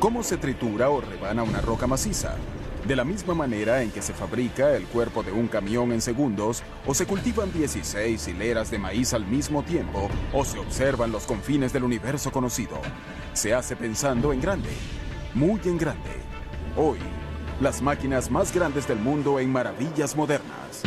¿Cómo se tritura o rebana una roca maciza? De la misma manera en que se fabrica el cuerpo de un camión en segundos, o se cultivan 16 hileras de maíz al mismo tiempo, o se observan los confines del universo conocido. Se hace pensando en grande, muy en grande. Hoy, las máquinas más grandes del mundo en maravillas modernas.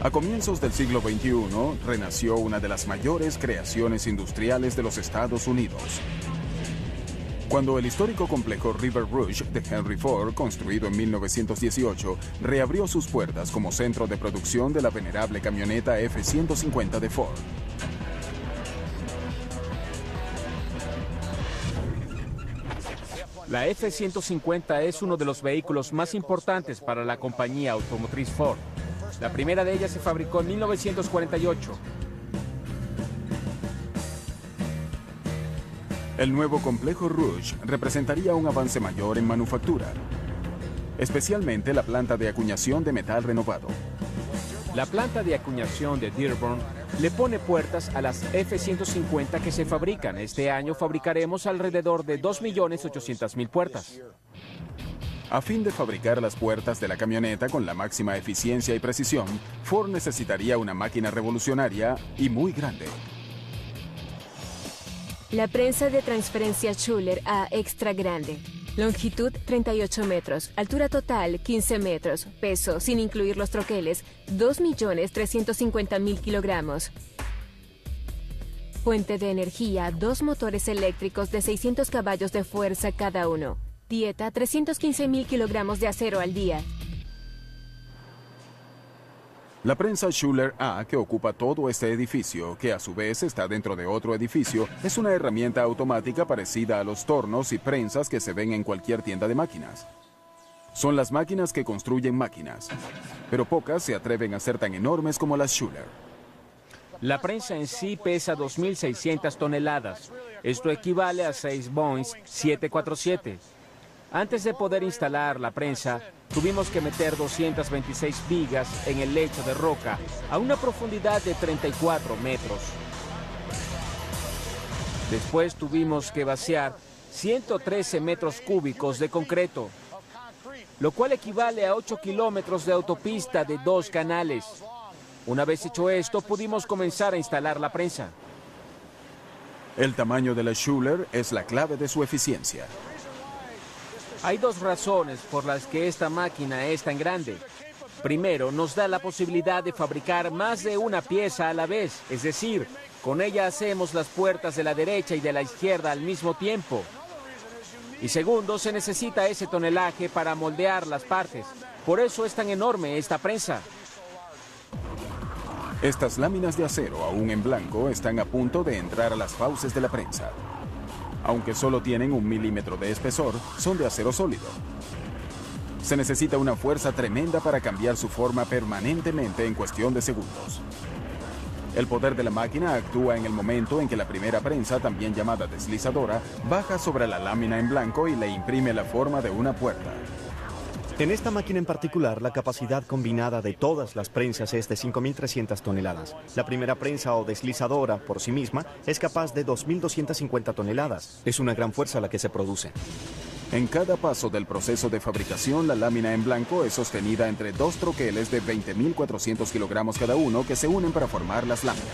A comienzos del siglo XXI, renació una de las mayores creaciones industriales de los Estados Unidos. Cuando el histórico complejo River Rouge de Henry Ford, construido en 1918, reabrió sus puertas como centro de producción de la venerable camioneta F-150 de Ford. La F-150 es uno de los vehículos más importantes para la compañía automotriz Ford. La primera de ellas se fabricó en 1948. El nuevo complejo Rouge representaría un avance mayor en manufactura, especialmente la planta de acuñación de metal renovado. La planta de acuñación de Dearborn le pone puertas a las F-150 que se fabrican. Este año fabricaremos alrededor de 2.800.000 puertas. A fin de fabricar las puertas de la camioneta con la máxima eficiencia y precisión, Ford necesitaría una máquina revolucionaria y muy grande. La prensa de transferencia Schuller A extra grande. Longitud 38 metros, altura total 15 metros, peso, sin incluir los troqueles, 2.350.000 kilogramos. Fuente de energía, 2 motores eléctricos de 600 caballos de fuerza cada uno. Dieta, 315.000 kilogramos de acero al día. La prensa Schuller A, que ocupa todo este edificio, que a su vez está dentro de otro edificio, es una herramienta automática parecida a los tornos y prensas que se ven en cualquier tienda de máquinas. Son las máquinas que construyen máquinas, pero pocas se atreven a ser tan enormes como las Schuller. La prensa en sí pesa 2.600 toneladas. Esto equivale a 6 Boeing 747. Antes de poder instalar la prensa, tuvimos que meter 226 vigas en el lecho de roca a una profundidad de 34 metros. Después tuvimos que vaciar 113 metros cúbicos de concreto, lo cual equivale a 8 kilómetros de autopista de 2 canales. Una vez hecho esto, pudimos comenzar a instalar la prensa. El tamaño de la Schuller es la clave de su eficiencia. Hay 2 razones por las que esta máquina es tan grande. Primero, nos da la posibilidad de fabricar más de una pieza a la vez, es decir, con ella hacemos las puertas de la derecha y de la izquierda al mismo tiempo. Y segundo, se necesita ese tonelaje para moldear las partes. Por eso es tan enorme esta prensa. Estas láminas de acero, aún en blanco, están a punto de entrar a las fauces de la prensa. Aunque solo tienen 1 milímetro de espesor, son de acero sólido. Se necesita una fuerza tremenda para cambiar su forma permanentemente en cuestión de segundos. El poder de la máquina actúa en el momento en que la primera prensa, también llamada deslizadora, baja sobre la lámina en blanco y le imprime la forma de una puerta. En esta máquina en particular, la capacidad combinada de todas las prensas es de 5.300 toneladas. La primera prensa o deslizadora, por sí misma, es capaz de 2.250 toneladas. Es una gran fuerza la que se produce. En cada paso del proceso de fabricación, la lámina en blanco es sostenida entre 2 troqueles de 20.400 kilogramos cada uno que se unen para formar las láminas.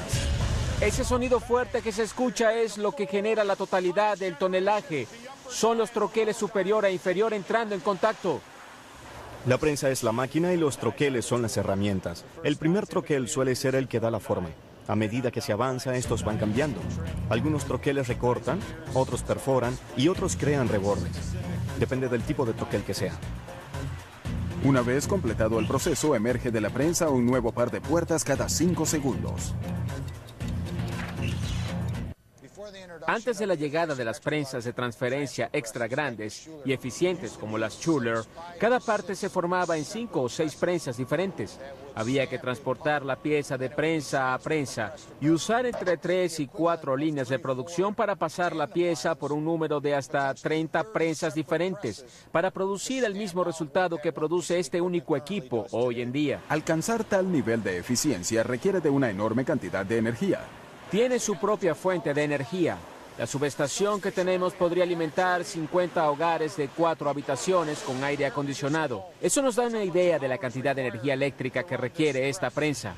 Ese sonido fuerte que se escucha es lo que genera la totalidad del tonelaje. Son los troqueles superior e inferior entrando en contacto. La prensa es la máquina y los troqueles son las herramientas. El primer troquel suele ser el que da la forma. A medida que se avanza, estos van cambiando. Algunos troqueles recortan, otros perforan y otros crean rebordes. Depende del tipo de troquel que sea. Una vez completado el proceso, emerge de la prensa un nuevo par de puertas cada 5 segundos. Antes de la llegada de las prensas de transferencia extra grandes y eficientes como las Schuler, cada parte se formaba en 5 o 6 prensas diferentes. Había que transportar la pieza de prensa a prensa y usar entre 3 y 4 líneas de producción para pasar la pieza por un número de hasta 30 prensas diferentes para producir el mismo resultado que produce este único equipo hoy en día. Alcanzar tal nivel de eficiencia requiere de una enorme cantidad de energía. Tiene su propia fuente de energía. La subestación que tenemos podría alimentar 50 hogares de 4 habitaciones con aire acondicionado. Eso nos da una idea de la cantidad de energía eléctrica que requiere esta prensa.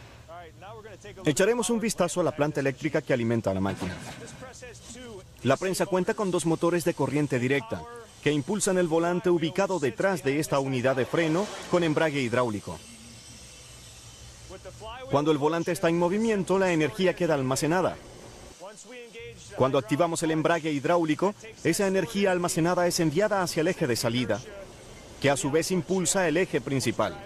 Echaremos un vistazo a la planta eléctrica que alimenta la máquina. La prensa cuenta con 2 motores de corriente directa que impulsan el volante ubicado detrás de esta unidad de freno con embrague hidráulico. Cuando el volante está en movimiento, la energía queda almacenada. Cuando activamos el embrague hidráulico, esa energía almacenada es enviada hacia el eje de salida, que a su vez impulsa el eje principal.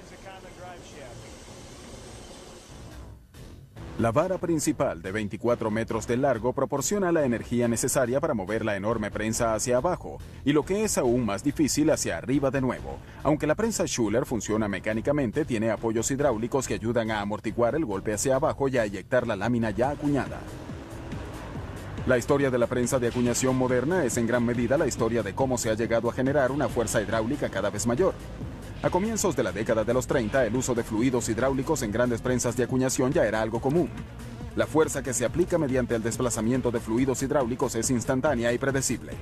La vara principal de 24 metros de largo proporciona la energía necesaria para mover la enorme prensa hacia abajo, y lo que es aún más difícil, hacia arriba de nuevo. Aunque la prensa Schuler funciona mecánicamente, tiene apoyos hidráulicos que ayudan a amortiguar el golpe hacia abajo y a eyectar la lámina ya acuñada. La historia de la prensa de acuñación moderna es en gran medida la historia de cómo se ha llegado a generar una fuerza hidráulica cada vez mayor. A comienzos de la década de los 30, el uso de fluidos hidráulicos en grandes prensas de acuñación ya era algo común. La fuerza que se aplica mediante el desplazamiento de fluidos hidráulicos es instantánea y predecible.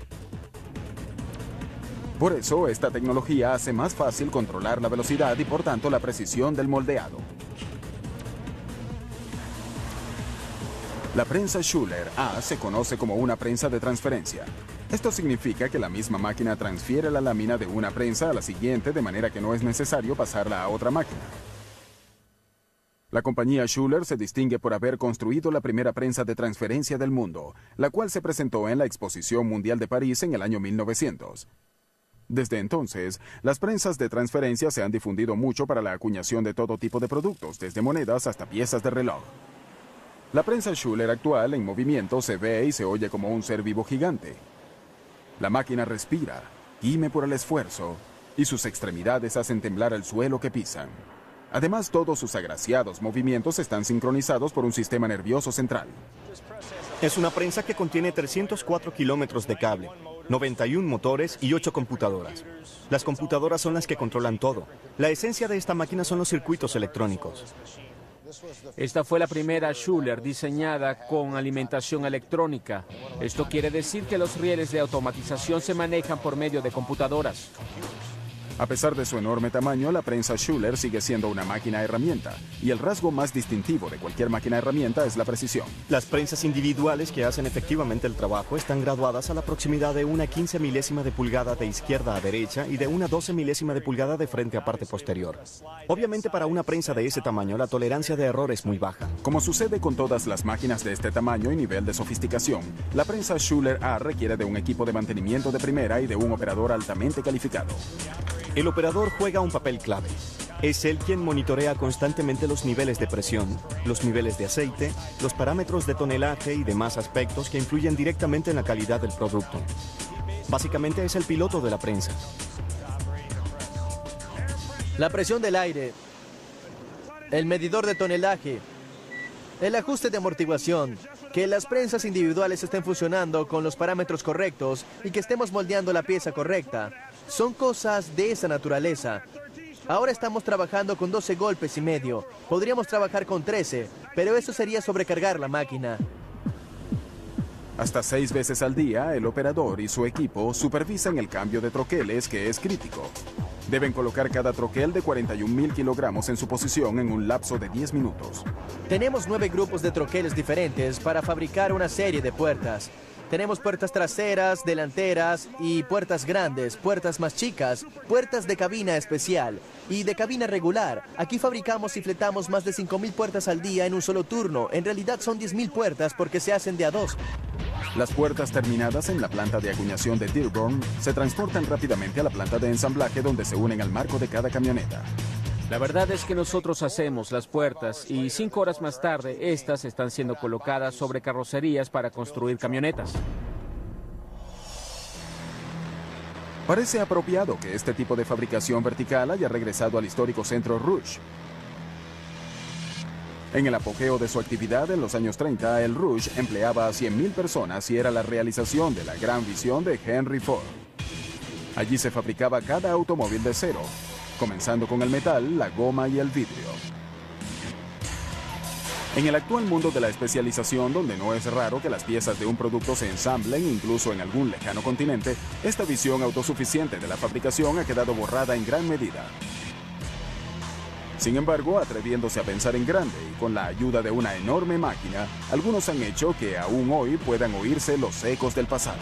Por eso, esta tecnología hace más fácil controlar la velocidad y por tanto la precisión del moldeado. La prensa Schuler A se conoce como una prensa de transferencia. Esto significa que la misma máquina transfiere la lámina de una prensa a la siguiente de manera que no es necesario pasarla a otra máquina. La compañía Schuler se distingue por haber construido la primera prensa de transferencia del mundo, la cual se presentó en la Exposición Mundial de París en el año 1900. Desde entonces, las prensas de transferencia se han difundido mucho para la acuñación de todo tipo de productos, desde monedas hasta piezas de reloj. La prensa Schuler actual en movimiento se ve y se oye como un ser vivo gigante. La máquina respira, gime por el esfuerzo, y sus extremidades hacen temblar el suelo que pisan. Además, todos sus agraciados movimientos están sincronizados por un sistema nervioso central. Es una prensa que contiene 304 kilómetros de cable, 91 motores y 8 computadoras. Las computadoras son las que controlan todo. La esencia de esta máquina son los circuitos electrónicos. Esta fue la primera Schuler diseñada con alimentación electrónica. Esto quiere decir que los rieles de automatización se manejan por medio de computadoras. A pesar de su enorme tamaño, la prensa Schuler sigue siendo una máquina herramienta, y el rasgo más distintivo de cualquier máquina herramienta es la precisión. Las prensas individuales que hacen efectivamente el trabajo están graduadas a la proximidad de una 15 milésima de pulgada de izquierda a derecha y de una 12 milésima de pulgada de frente a parte posterior. Obviamente, para una prensa de ese tamaño, la tolerancia de error es muy baja. Como sucede con todas las máquinas de este tamaño y nivel de sofisticación, la prensa Schuler A requiere de un equipo de mantenimiento de primera y de un operador altamente calificado. El operador juega un papel clave. Es él quien monitorea constantemente los niveles de presión, los niveles de aceite, los parámetros de tonelaje y demás aspectos que influyen directamente en la calidad del producto. Básicamente es el piloto de la prensa. La presión del aire, el medidor de tonelaje, el ajuste de amortiguación, que las prensas individuales estén funcionando con los parámetros correctos y que estemos moldeando la pieza correcta. Son cosas de esa naturaleza. Ahora estamos trabajando con 12 golpes y medio. Podríamos trabajar con 13, pero eso sería sobrecargar la máquina. Hasta 6 veces al día, el operador y su equipo supervisan el cambio de troqueles, que es crítico. Deben colocar cada troquel de 41.000 kilogramos en su posición en un lapso de 10 minutos. Tenemos 9 grupos de troqueles diferentes para fabricar una serie de puertas. Tenemos puertas traseras, delanteras y puertas grandes, puertas más chicas, puertas de cabina especial y de cabina regular. Aquí fabricamos y fletamos más de 5.000 puertas al día en un solo turno. En realidad son 10.000 puertas porque se hacen de a 2. Las puertas terminadas en la planta de acuñación de Dearborn se transportan rápidamente a la planta de ensamblaje, donde se unen al marco de cada camioneta. La verdad es que nosotros hacemos las puertas y 5 horas más tarde, estas están siendo colocadas sobre carrocerías para construir camionetas. Parece apropiado que este tipo de fabricación vertical haya regresado al histórico centro Rouge. En el apogeo de su actividad en los años 30, el Rouge empleaba a 100.000 personas y era la realización de la gran visión de Henry Ford. Allí se fabricaba cada automóvil de cero, comenzando con el metal, la goma y el vidrio. En el actual mundo de la especialización, donde no es raro que las piezas de un producto se ensamblen incluso en algún lejano continente, esta visión autosuficiente de la fabricación ha quedado borrada en gran medida. Sin embargo, atreviéndose a pensar en grande y con la ayuda de una enorme máquina, algunos han hecho que aún hoy puedan oírse los ecos del pasado.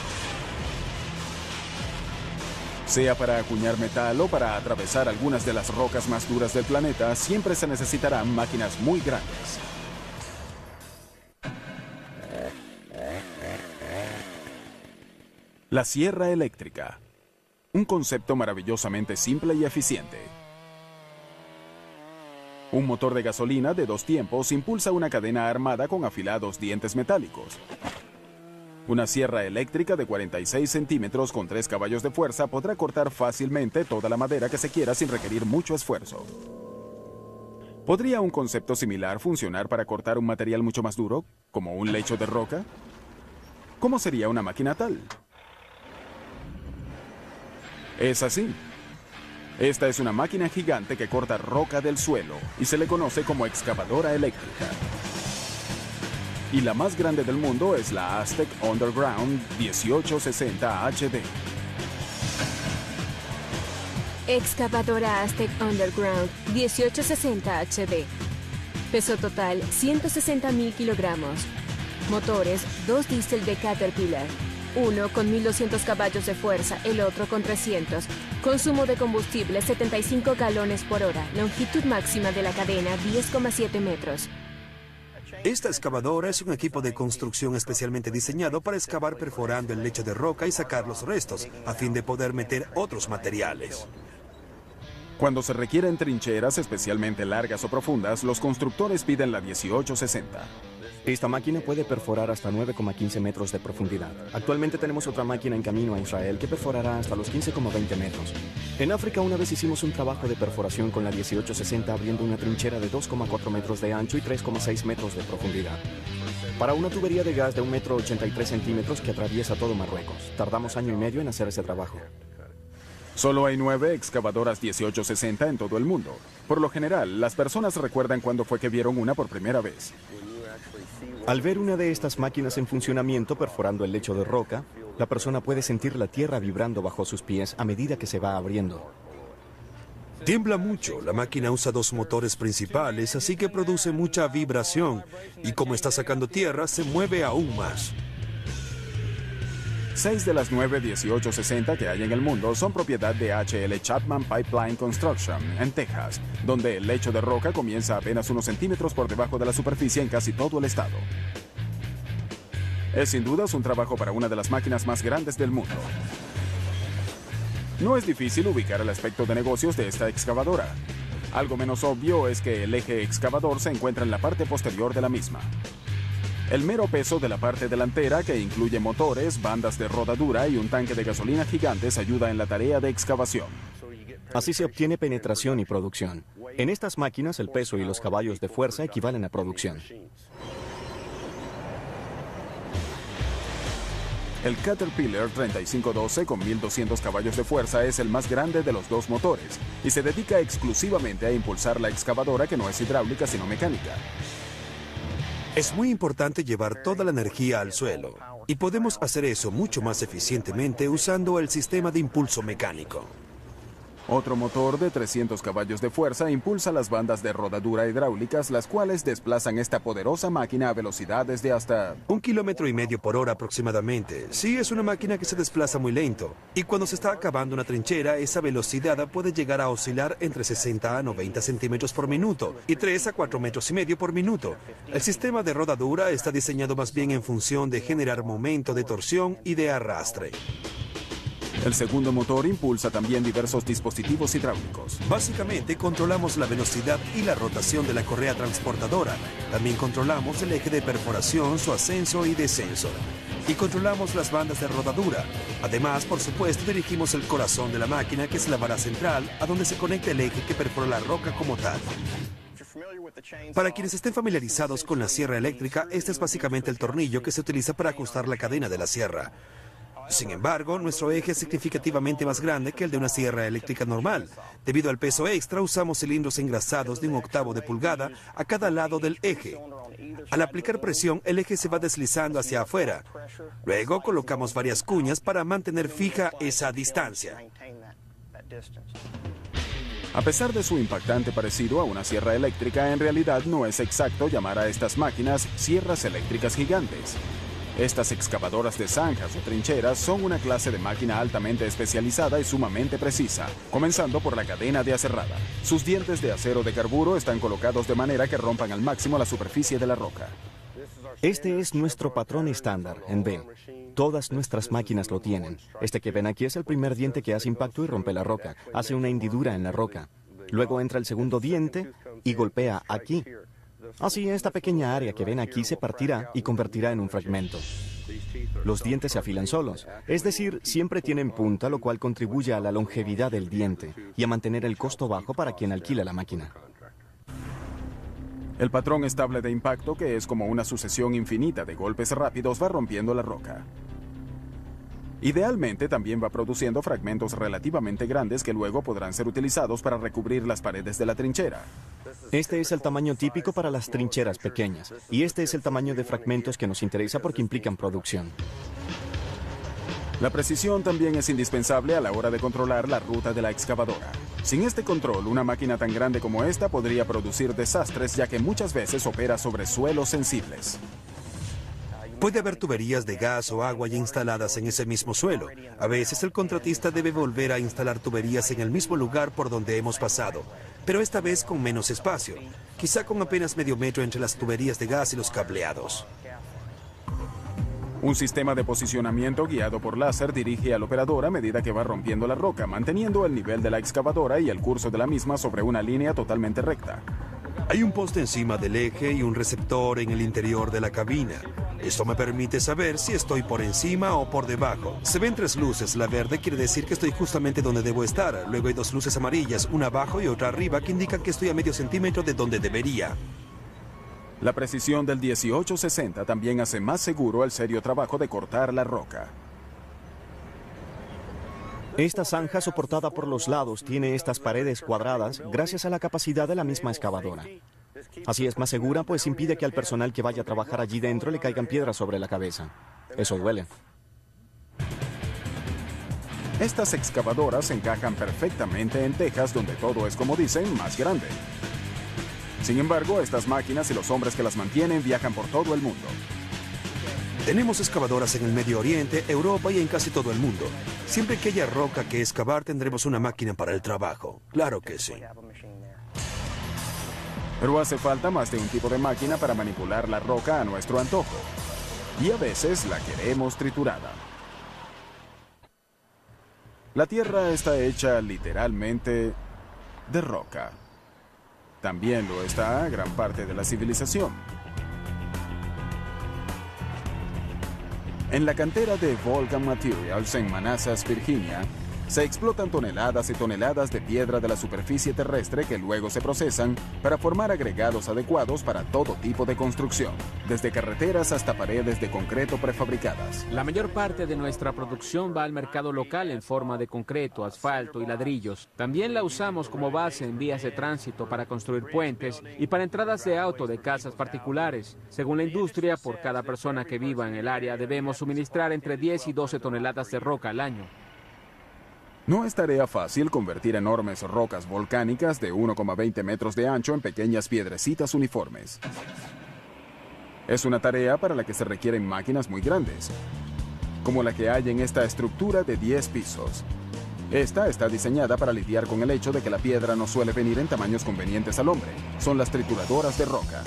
Sea para acuñar metal o para atravesar algunas de las rocas más duras del planeta, siempre se necesitarán máquinas muy grandes. La sierra eléctrica. Un concepto maravillosamente simple y eficiente. Un motor de gasolina de 2 tiempos impulsa una cadena armada con afilados dientes metálicos. Una sierra eléctrica de 46 centímetros con 3 caballos de fuerza podrá cortar fácilmente toda la madera que se quiera sin requerir mucho esfuerzo. ¿Podría un concepto similar funcionar para cortar un material mucho más duro, como un lecho de roca? ¿Cómo sería una máquina tal? Es así. Esta es una máquina gigante que corta roca del suelo y se le conoce como excavadora eléctrica. Y la más grande del mundo es la Aztec Underground 1860 HD. Excavadora Aztec Underground 1860 HD. Peso total 160.000 kilogramos. Motores 2 diésel de Caterpillar. Uno con 1.200 caballos de fuerza, el otro con 300. Consumo de combustible 75 galones por hora. Longitud máxima de la cadena 10,7 metros. Esta excavadora es un equipo de construcción especialmente diseñado para excavar perforando el lecho de roca y sacar los restos, a fin de poder meter otros materiales. Cuando se requieren trincheras especialmente largas o profundas, los constructores piden la 1860. Esta máquina puede perforar hasta 9,15 metros de profundidad. Actualmente tenemos otra máquina en camino a Israel que perforará hasta los 15,20 metros. En África una vez hicimos un trabajo de perforación con la 1860 abriendo una trinchera de 2,4 metros de ancho y 3,6 metros de profundidad. Para una tubería de gas de 1,83 metros que atraviesa todo Marruecos. Tardamos 1 año y medio en hacer ese trabajo. Solo hay 9 excavadoras 1860 en todo el mundo. Por lo general, las personas recuerdan cuándo fue que vieron una por primera vez. Al ver una de estas máquinas en funcionamiento perforando el lecho de roca, la persona puede sentir la tierra vibrando bajo sus pies a medida que se va abriendo. Tiembla mucho, la máquina usa 2 motores principales, así que produce mucha vibración, y como está sacando tierra, se mueve aún más. 6 de las 9 1860 que hay en el mundo son propiedad de H.L. Chapman Pipeline Construction, en Texas, donde el lecho de roca comienza apenas unos centímetros por debajo de la superficie en casi todo el estado. Es sin dudas un trabajo para una de las máquinas más grandes del mundo. No es difícil ubicar el aspecto de negocios de esta excavadora. Algo menos obvio es que el eje excavador se encuentra en la parte posterior de la misma. El mero peso de la parte delantera, que incluye motores, bandas de rodadura y un tanque de gasolina gigantes, ayuda en la tarea de excavación. Así se obtiene penetración y producción. En estas máquinas, el peso y los caballos de fuerza equivalen a producción. El Caterpillar 3512 con 1.200 caballos de fuerza es el más grande de los 2 motores y se dedica exclusivamente a impulsar la excavadora, que no es hidráulica sino mecánica. Es muy importante llevar toda la energía al suelo, y podemos hacer eso mucho más eficientemente usando el sistema de impulso mecánico. Otro motor de 300 caballos de fuerza impulsa las bandas de rodadura hidráulicas, las cuales desplazan esta poderosa máquina a velocidades de hasta 1,5 kilómetros por hora aproximadamente. Sí, es una máquina que se desplaza muy lento, y cuando se está acabando una trinchera, esa velocidad puede llegar a oscilar entre 60 a 90 centímetros por minuto y 3 a 4,5 metros por minuto. El sistema de rodadura está diseñado más bien en función de generar momento de torsión y de arrastre. El segundo motor impulsa también diversos dispositivos hidráulicos. Básicamente controlamos la velocidad y la rotación de la correa transportadora. También controlamos el eje de perforación, su ascenso y descenso. Y controlamos las bandas de rodadura. Además, por supuesto, dirigimos el corazón de la máquina, que es la vara central, a donde se conecta el eje que perfora la roca como tal. Para quienes estén familiarizados con la sierra eléctrica, este es básicamente el tornillo que se utiliza para ajustar la cadena de la sierra. Sin embargo, nuestro eje es significativamente más grande que el de una sierra eléctrica normal. Debido al peso extra, usamos cilindros engrasados de 1/8 de pulgada a cada lado del eje. Al aplicar presión, el eje se va deslizando hacia afuera. Luego colocamos varias cuñas para mantener fija esa distancia. A pesar de su impactante parecido a una sierra eléctrica, en realidad no es exacto llamar a estas máquinas sierras eléctricas gigantes. Estas excavadoras de zanjas o trincheras son una clase de máquina altamente especializada y sumamente precisa, comenzando por la cadena de aserrada. Sus dientes de acero de carburo están colocados de manera que rompan al máximo la superficie de la roca. Este es nuestro patrón estándar en B. Todas nuestras máquinas lo tienen. Este que ven aquí es el primer diente que hace impacto y rompe la roca. Hace una hendidura en la roca. Luego entra el segundo diente y golpea aquí. Así, esta pequeña área que ven aquí se partirá y convertirá en un fragmento. Los dientes se afilan solos, es decir, siempre tienen punta, lo cual contribuye a la longevidad del diente y a mantener el costo bajo para quien alquila la máquina. El patrón estable de impacto, que es como una sucesión infinita de golpes rápidos, va rompiendo la roca. Idealmente también va produciendo fragmentos relativamente grandes que luego podrán ser utilizados para recubrir las paredes de la trinchera. Este es el tamaño típico para las trincheras pequeñas, y este es el tamaño de fragmentos que nos interesa porque implican producción. La precisión también es indispensable a la hora de controlar la ruta de la excavadora. Sin este control, una máquina tan grande como esta podría producir desastres, ya que muchas veces opera sobre suelos sensibles. Puede haber tuberías de gas o agua ya instaladas en ese mismo suelo. A veces el contratista debe volver a instalar tuberías en el mismo lugar por donde hemos pasado, pero esta vez con menos espacio, quizá con apenas medio metro entre las tuberías de gas y los cableados. Un sistema de posicionamiento guiado por láser dirige al operador a medida que va rompiendo la roca, manteniendo el nivel de la excavadora y el curso de la misma sobre una línea totalmente recta. Hay un poste encima del eje y un receptor en el interior de la cabina. Esto me permite saber si estoy por encima o por debajo. Se ven 3 luces. La verde quiere decir que estoy justamente donde debo estar. Luego hay 2 luces amarillas, una abajo y otra arriba, que indican que estoy a medio centímetro de donde debería. La precisión del 1860 también hace más seguro el serio trabajo de cortar la roca. Esta zanja soportada por los lados tiene estas paredes cuadradas gracias a la capacidad de la misma excavadora. Así es más segura, pues impide que al personal que vaya a trabajar allí dentro le caigan piedras sobre la cabeza. Eso duele. Estas excavadoras encajan perfectamente en Texas, donde todo es, como dicen, más grande. Sin embargo, estas máquinas y los hombres que las mantienen viajan por todo el mundo. Tenemos excavadoras en el Medio Oriente, Europa y en casi todo el mundo. Siempre que haya roca que excavar, tendremos una máquina para el trabajo. Claro que sí. Pero hace falta más de un tipo de máquina para manipular la roca a nuestro antojo. Y a veces la queremos triturada. La Tierra está hecha literalmente de roca. También lo está gran parte de la civilización. En la cantera de Volcan Materials en Manassas, Virginia, se explotan toneladas y toneladas de piedra de la superficie terrestre que luego se procesan para formar agregados adecuados para todo tipo de construcción, desde carreteras hasta paredes de concreto prefabricadas. La mayor parte de nuestra producción va al mercado local en forma de concreto, asfalto y ladrillos. También la usamos como base en vías de tránsito para construir puentes y para entradas de auto de casas particulares. Según la industria, por cada persona que viva en el área debemos suministrar entre 10 y 12 toneladas de roca al año. No es tarea fácil convertir enormes rocas volcánicas de 1,20 metros de ancho en pequeñas piedrecitas uniformes. Es una tarea para la que se requieren máquinas muy grandes, como la que hay en esta estructura de 10 pisos. Esta está diseñada para lidiar con el hecho de que la piedra no suele venir en tamaños convenientes al hombre. Son las trituradoras de roca.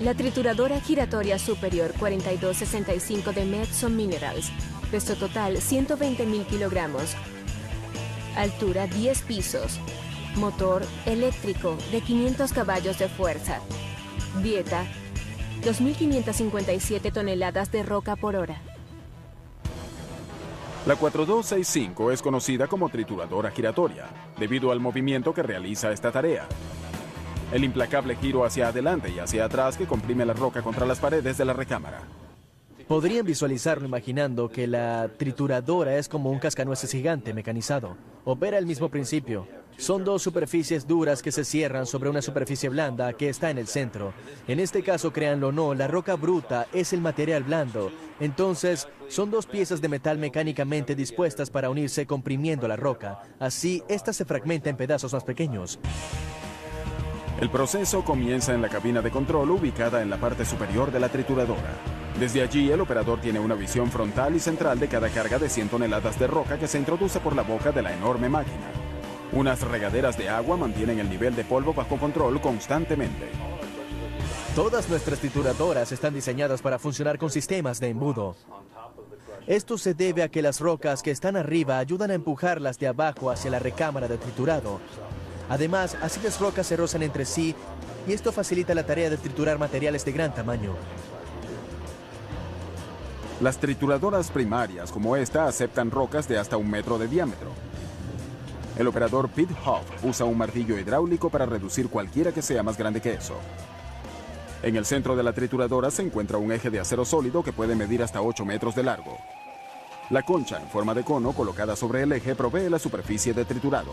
La trituradora giratoria superior 4265 de Metso Minerals Peso total 120.000 kilogramos. Altura 10 pisos. Motor eléctrico de 500 caballos de fuerza. Dieta 2.557 toneladas de roca por hora. La 4265 es conocida como trituradora giratoria, debido al movimiento que realiza esta tarea. El implacable giro hacia adelante y hacia atrás que comprime la roca contra las paredes de la recámara. Podrían visualizarlo imaginando que la trituradora es como un cascanueces gigante mecanizado. Opera el mismo principio. Son dos superficies duras que se cierran sobre una superficie blanda que está en el centro. En este caso, créanlo o no, la roca bruta es el material blando. Entonces, son dos piezas de metal mecánicamente dispuestas para unirse comprimiendo la roca. Así, esta se fragmenta en pedazos más pequeños. El proceso comienza en la cabina de control ubicada en la parte superior de la trituradora. Desde allí, el operador tiene una visión frontal y central de cada carga de 100 toneladas de roca que se introduce por la boca de la enorme máquina. Unas regaderas de agua mantienen el nivel de polvo bajo control constantemente. Todas nuestras trituradoras están diseñadas para funcionar con sistemas de embudo. Esto se debe a que las rocas que están arriba ayudan a empujarlas de abajo hacia la recámara de triturado. Además, así las rocas se rozan entre sí y esto facilita la tarea de triturar materiales de gran tamaño. Las trituradoras primarias como esta aceptan rocas de hasta 1 metro de diámetro. El operador Pete Hoff usa un martillo hidráulico para reducir cualquiera que sea más grande que eso. En el centro de la trituradora se encuentra un eje de acero sólido que puede medir hasta 8 metros de largo. La concha en forma de cono colocada sobre el eje provee la superficie de triturado.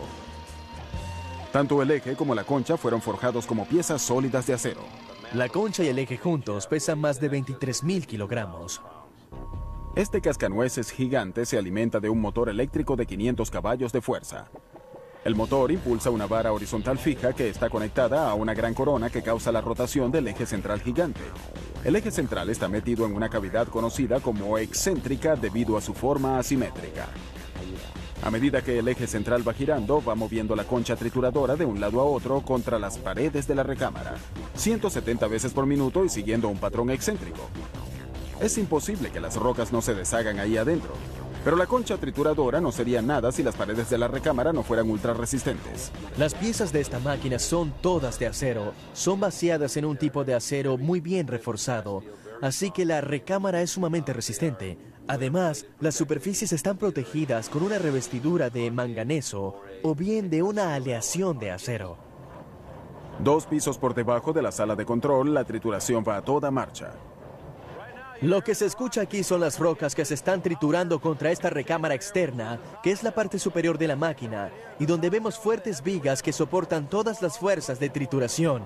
Tanto el eje como la concha fueron forjados como piezas sólidas de acero. La concha y el eje juntos pesan más de 23.000 kilogramos. Este cascanueces gigante se alimenta de un motor eléctrico de 500 caballos de fuerza. El motor impulsa una vara horizontal fija que está conectada a una gran corona que causa la rotación del eje central gigante. El eje central está metido en una cavidad conocida como excéntrica debido a su forma asimétrica. A medida que el eje central va girando, va moviendo la concha trituradora de un lado a otro contra las paredes de la recámara, 170 veces por minuto y siguiendo un patrón excéntrico. Es imposible que las rocas no se deshagan ahí adentro, pero la concha trituradora no sería nada si las paredes de la recámara no fueran ultra resistentes. Las piezas de esta máquina son todas de acero. Son vaciadas en un tipo de acero muy bien reforzado, así que la recámara es sumamente resistente. Además, las superficies están protegidas con una revestidura de manganeso o bien de una aleación de acero. 2 pisos por debajo de la sala de control, la trituración va a toda marcha. Lo que se escucha aquí son las rocas que se están triturando contra esta recámara externa, que es la parte superior de la máquina, y donde vemos fuertes vigas que soportan todas las fuerzas de trituración.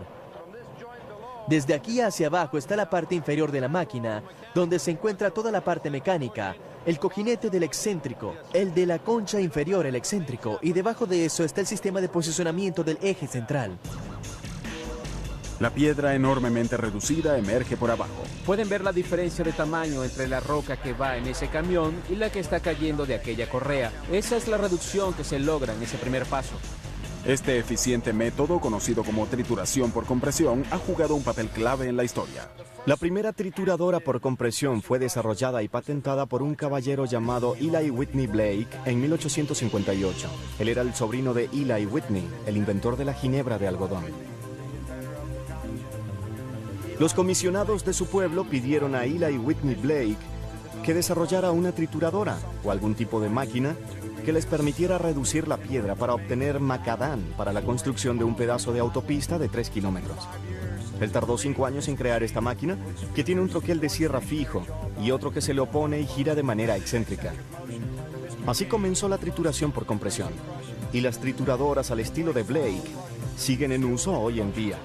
Desde aquí hacia abajo está la parte inferior de la máquina, donde se encuentra toda la parte mecánica, el cojinete del excéntrico, el de la concha inferior, el excéntrico, y debajo de eso está el sistema de posicionamiento del eje central. La piedra enormemente reducida emerge por abajo. Pueden ver la diferencia de tamaño entre la roca que va en ese camión y la que está cayendo de aquella correa. Esa es la reducción que se logra en ese primer paso. Este eficiente método, conocido como trituración por compresión, ha jugado un papel clave en la historia. La primera trituradora por compresión fue desarrollada y patentada por un caballero llamado Eli Whitney Blake en 1858. Él era el sobrino de Eli Whitney, el inventor de la ginebra de algodón. Los comisionados de su pueblo pidieron a Eli Whitney Blake que desarrollara una trituradora o algún tipo de máquina que les permitiera reducir la piedra para obtener macadán para la construcción de un pedazo de autopista de 3 kilómetros. Él tardó 5 años en crear esta máquina, que tiene un troquel de sierra fijo y otro que se le opone y gira de manera excéntrica. Así comenzó la trituración por compresión, y las trituradoras al estilo de Blake siguen en uso hoy en día.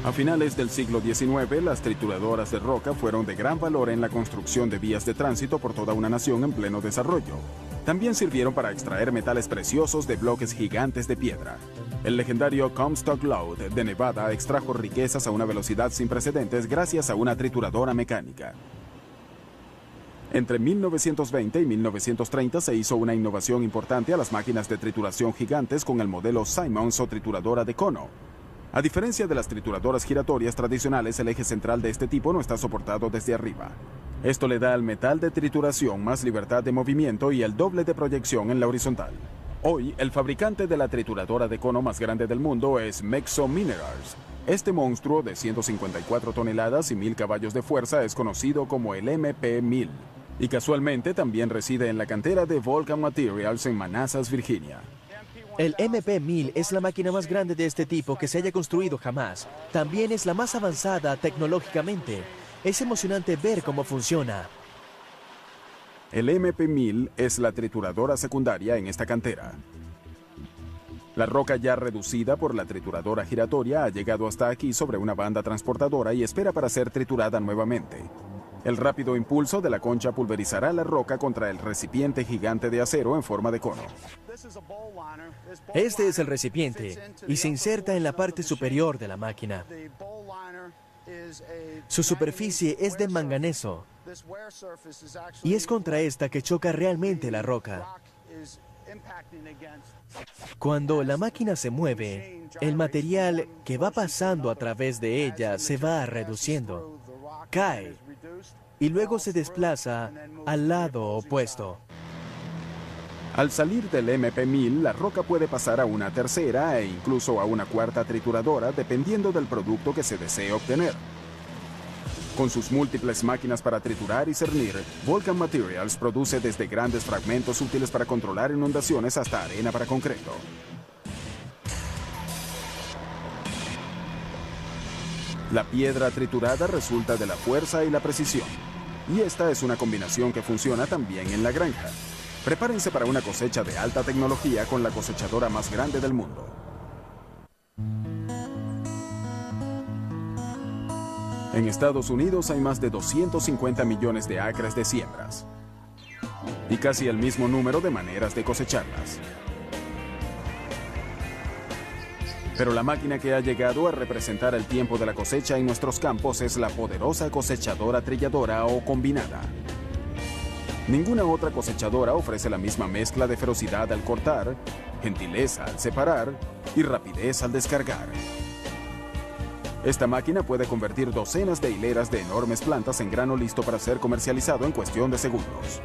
A finales del siglo XIX, las trituradoras de roca fueron de gran valor en la construcción de vías de tránsito por toda una nación en pleno desarrollo. También sirvieron para extraer metales preciosos de bloques gigantes de piedra. El legendario Comstock Lode de Nevada extrajo riquezas a una velocidad sin precedentes gracias a una trituradora mecánica. Entre 1920 y 1930 se hizo una innovación importante a las máquinas de trituración gigantes con el modelo Simmons o trituradora de cono. A diferencia de las trituradoras giratorias tradicionales, el eje central de este tipo no está soportado desde arriba. Esto le da al metal de trituración más libertad de movimiento y el doble de proyección en la horizontal. Hoy, el fabricante de la trituradora de cono más grande del mundo es Mexo Minerals. Este monstruo de 154 toneladas y 1000 caballos de fuerza es conocido como el MP1000. Y casualmente también reside en la cantera de Vulcan Materials en Manassas, Virginia. El MP1000 es la máquina más grande de este tipo que se haya construido jamás. También es la más avanzada tecnológicamente. Es emocionante ver cómo funciona. El MP1000 es la trituradora secundaria en esta cantera. La roca ya reducida por la trituradora giratoria ha llegado hasta aquí sobre una banda transportadora y espera para ser triturada nuevamente. El rápido impulso de la concha pulverizará la roca contra el recipiente gigante de acero en forma de cono. Este es el recipiente y se inserta en la parte superior de la máquina. Su superficie es de manganeso y es contra esta que choca realmente la roca. Cuando la máquina se mueve, el material que va pasando a través de ella se va reduciendo, cae y luego se desplaza al lado opuesto. Al salir del MP1000, la roca puede pasar a una tercera e incluso a una cuarta trituradora dependiendo del producto que se desee obtener. Con sus múltiples máquinas para triturar y cernir, Vulcan Materials produce desde grandes fragmentos útiles para controlar inundaciones hasta arena para concreto. La piedra triturada resulta de la fuerza y la precisión. Y esta es una combinación que funciona también en la granja. Prepárense para una cosecha de alta tecnología con la cosechadora más grande del mundo. En Estados Unidos hay más de 250 millones de acres de siembras y casi el mismo número de maneras de cosecharlas. Pero la máquina que ha llegado a representar el tiempo de la cosecha en nuestros campos es la poderosa cosechadora trilladora o combinada. Ninguna otra cosechadora ofrece la misma mezcla de ferocidad al cortar, gentileza al separar y rapidez al descargar. Esta máquina puede convertir docenas de hileras de enormes plantas en grano listo para ser comercializado en cuestión de segundos.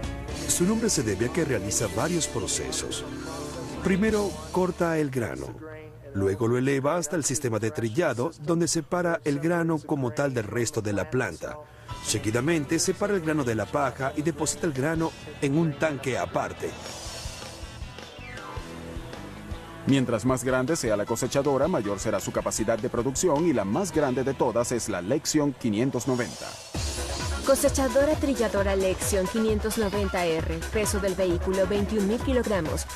Su nombre se debe a que realiza varios procesos. Primero, corta el grano. Luego lo eleva hasta el sistema de trillado, donde separa el grano como tal del resto de la planta. Seguidamente, separa el grano de la paja y deposita el grano en un tanque aparte. Mientras más grande sea la cosechadora, mayor será su capacidad de producción y la más grande de todas es la Lexion 590. Cosechadora trilladora Lexion 590R, peso del vehículo 21.000 kilogramos.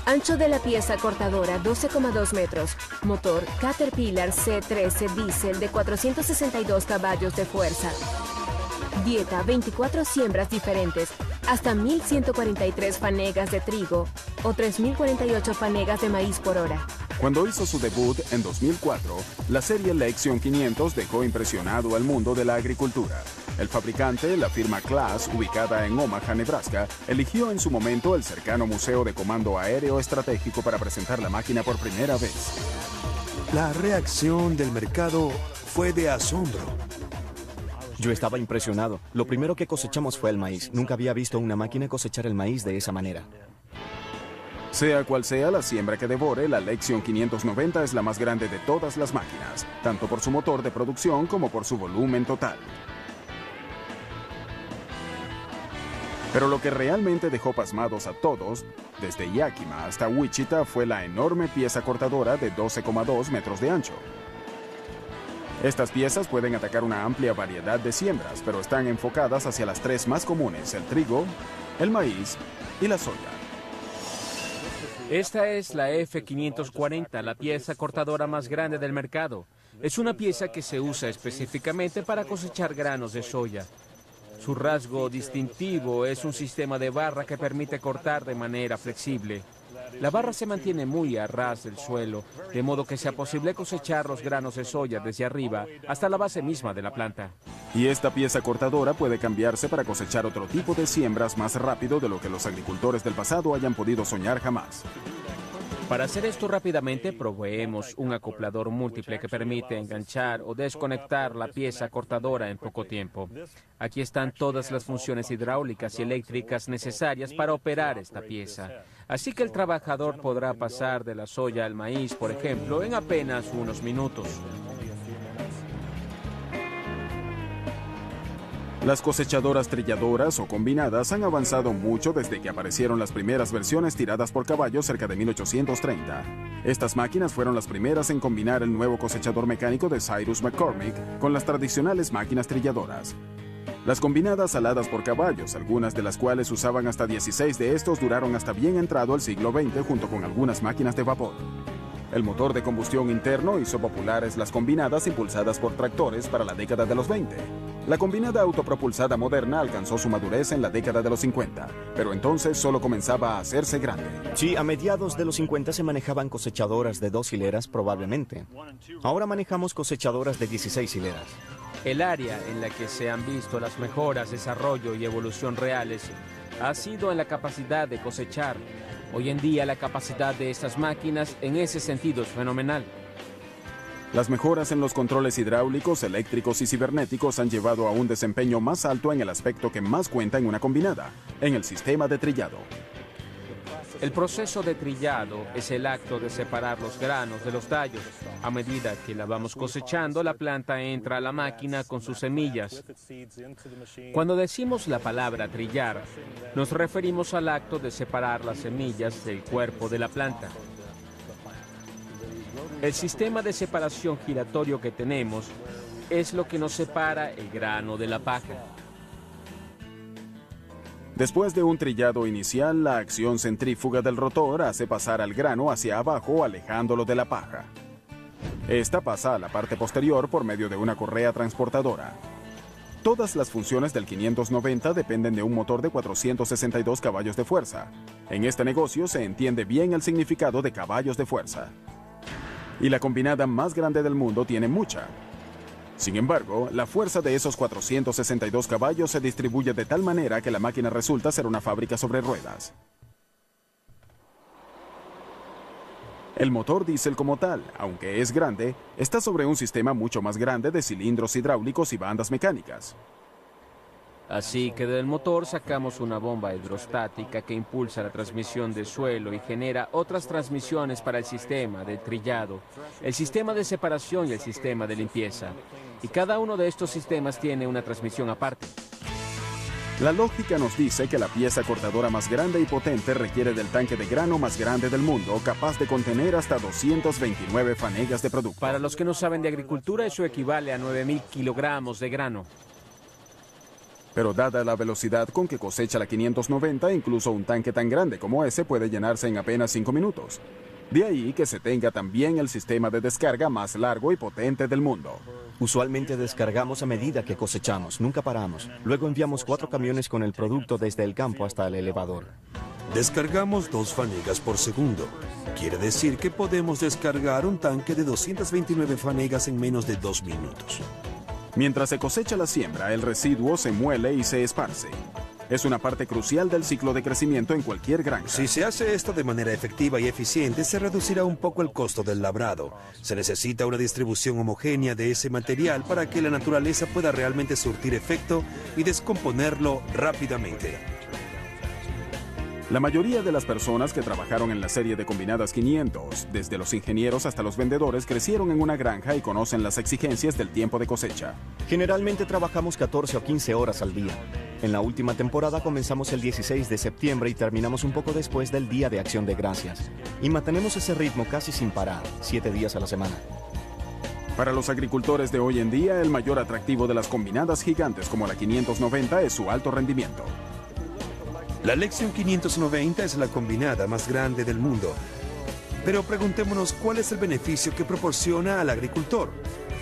Ancho de la pieza cortadora 12,2 metros. Motor Caterpillar C13 diésel de 462 caballos de fuerza. Dieta 24 siembras diferentes, hasta 1.143 fanegas de trigo o 3.048 fanegas de maíz por hora. Cuando hizo su debut en 2004, la serie Lexion 500 dejó impresionado al mundo de la agricultura. El fabricante, la firma Claas, ubicada en Omaha, Nebraska, eligió en su momento el cercano Museo de Comando Aéreo Estratégico para presentar la máquina por primera vez. La reacción del mercado fue de asombro. Yo estaba impresionado. Lo primero que cosechamos fue el maíz. Nunca había visto una máquina cosechar el maíz de esa manera. Sea cual sea la siembra que devore, la Lexion 590 es la más grande de todas las máquinas, tanto por su motor de producción como por su volumen total. Pero lo que realmente dejó pasmados a todos, desde Yakima hasta Wichita, fue la enorme pieza cortadora de 12,2 metros de ancho. Estas piezas pueden atacar una amplia variedad de siembras, pero están enfocadas hacia las tres más comunes: el trigo, el maíz y la soya. Esta es la F540, la pieza cortadora más grande del mercado. Es una pieza que se usa específicamente para cosechar granos de soya. Su rasgo distintivo es un sistema de barra que permite cortar de manera flexible. La barra se mantiene muy a ras del suelo, de modo que sea posible cosechar los granos de soya desde arriba hasta la base misma de la planta. Y esta pieza cortadora puede cambiarse para cosechar otro tipo de siembras más rápido de lo que los agricultores del pasado hayan podido soñar jamás. Para hacer esto rápidamente, proveemos un acoplador múltiple que permite enganchar o desconectar la pieza cortadora en poco tiempo. Aquí están todas las funciones hidráulicas y eléctricas necesarias para operar esta pieza. Así que el trabajador podrá pasar de la soya al maíz, por ejemplo, en apenas unos minutos. Las cosechadoras trilladoras o combinadas han avanzado mucho desde que aparecieron las primeras versiones tiradas por caballos cerca de 1830. Estas máquinas fueron las primeras en combinar el nuevo cosechador mecánico de Cyrus McCormick con las tradicionales máquinas trilladoras. Las combinadas aladas por caballos, algunas de las cuales usaban hasta 16 de estos, duraron hasta bien entrado el siglo XX junto con algunas máquinas de vapor. El motor de combustión interno hizo populares las combinadas impulsadas por tractores para la década de los 20. La combinada autopropulsada moderna alcanzó su madurez en la década de los 50, pero entonces solo comenzaba a hacerse grande. Sí, a mediados de los 50 se manejaban cosechadoras de 2 hileras probablemente. Ahora manejamos cosechadoras de 16 hileras. El área en la que se han visto las mejoras, desarrollo y evolución reales ha sido en la capacidad de cosechar. Hoy en día la capacidad de estas máquinas en ese sentido es fenomenal. Las mejoras en los controles hidráulicos, eléctricos y cibernéticos han llevado a un desempeño más alto en el aspecto que más cuenta en una combinada, en el sistema de trillado. El proceso de trillado es el acto de separar los granos de los tallos. A medida que la vamos cosechando, la planta entra a la máquina con sus semillas. Cuando decimos la palabra trillar, nos referimos al acto de separar las semillas del cuerpo de la planta. El sistema de separación giratorio que tenemos es lo que nos separa el grano de la paja. Después de un trillado inicial, la acción centrífuga del rotor hace pasar al grano hacia abajo, alejándolo de la paja. Esta pasa a la parte posterior por medio de una correa transportadora. Todas las funciones del 590 dependen de un motor de 462 caballos de fuerza. En este negocio se entiende bien el significado de caballos de fuerza. Y la combinada más grande del mundo tiene mucha. Sin embargo, la fuerza de esos 462 caballos se distribuye de tal manera que la máquina resulta ser una fábrica sobre ruedas. El motor diésel como tal, aunque es grande, está sobre un sistema mucho más grande de cilindros hidráulicos y bandas mecánicas. Así que del motor sacamos una bomba hidrostática que impulsa la transmisión de suelo y genera otras transmisiones para el sistema de trillado, el sistema de separación y el sistema de limpieza. Y cada uno de estos sistemas tiene una transmisión aparte. La lógica nos dice que la pieza cortadora más grande y potente requiere del tanque de grano más grande del mundo, capaz de contener hasta 229 fanegas de producto. Para los que no saben de agricultura, eso equivale a 9.000 kilogramos de grano. Pero dada la velocidad con que cosecha la 590, incluso un tanque tan grande como ese puede llenarse en apenas 5 minutos. De ahí que se tenga también el sistema de descarga más largo y potente del mundo. Usualmente descargamos a medida que cosechamos, nunca paramos. Luego enviamos 4 camiones con el producto desde el campo hasta el elevador. Descargamos 2 fanegas por segundo. Quiere decir que podemos descargar un tanque de 229 fanegas en menos de 2 minutos. Mientras se cosecha la siembra, el residuo se muele y se esparce. Es una parte crucial del ciclo de crecimiento en cualquier granja. Si se hace esto de manera efectiva y eficiente, se reducirá un poco el costo del labrado. Se necesita una distribución homogénea de ese material para que la naturaleza pueda realmente surtir efecto y descomponerlo rápidamente. La mayoría de las personas que trabajaron en la serie de combinadas 500, desde los ingenieros hasta los vendedores, crecieron en una granja y conocen las exigencias del tiempo de cosecha. Generalmente trabajamos 14 o 15 horas al día. En la última temporada comenzamos el 16 de septiembre y terminamos un poco después del Día de Acción de Gracias. Y mantenemos ese ritmo casi sin parar, 7 días a la semana. Para los agricultores de hoy en día, el mayor atractivo de las combinadas gigantes como la 590 es su alto rendimiento. La Lexion 590 es la combinada más grande del mundo. Pero preguntémonos cuál es el beneficio que proporciona al agricultor.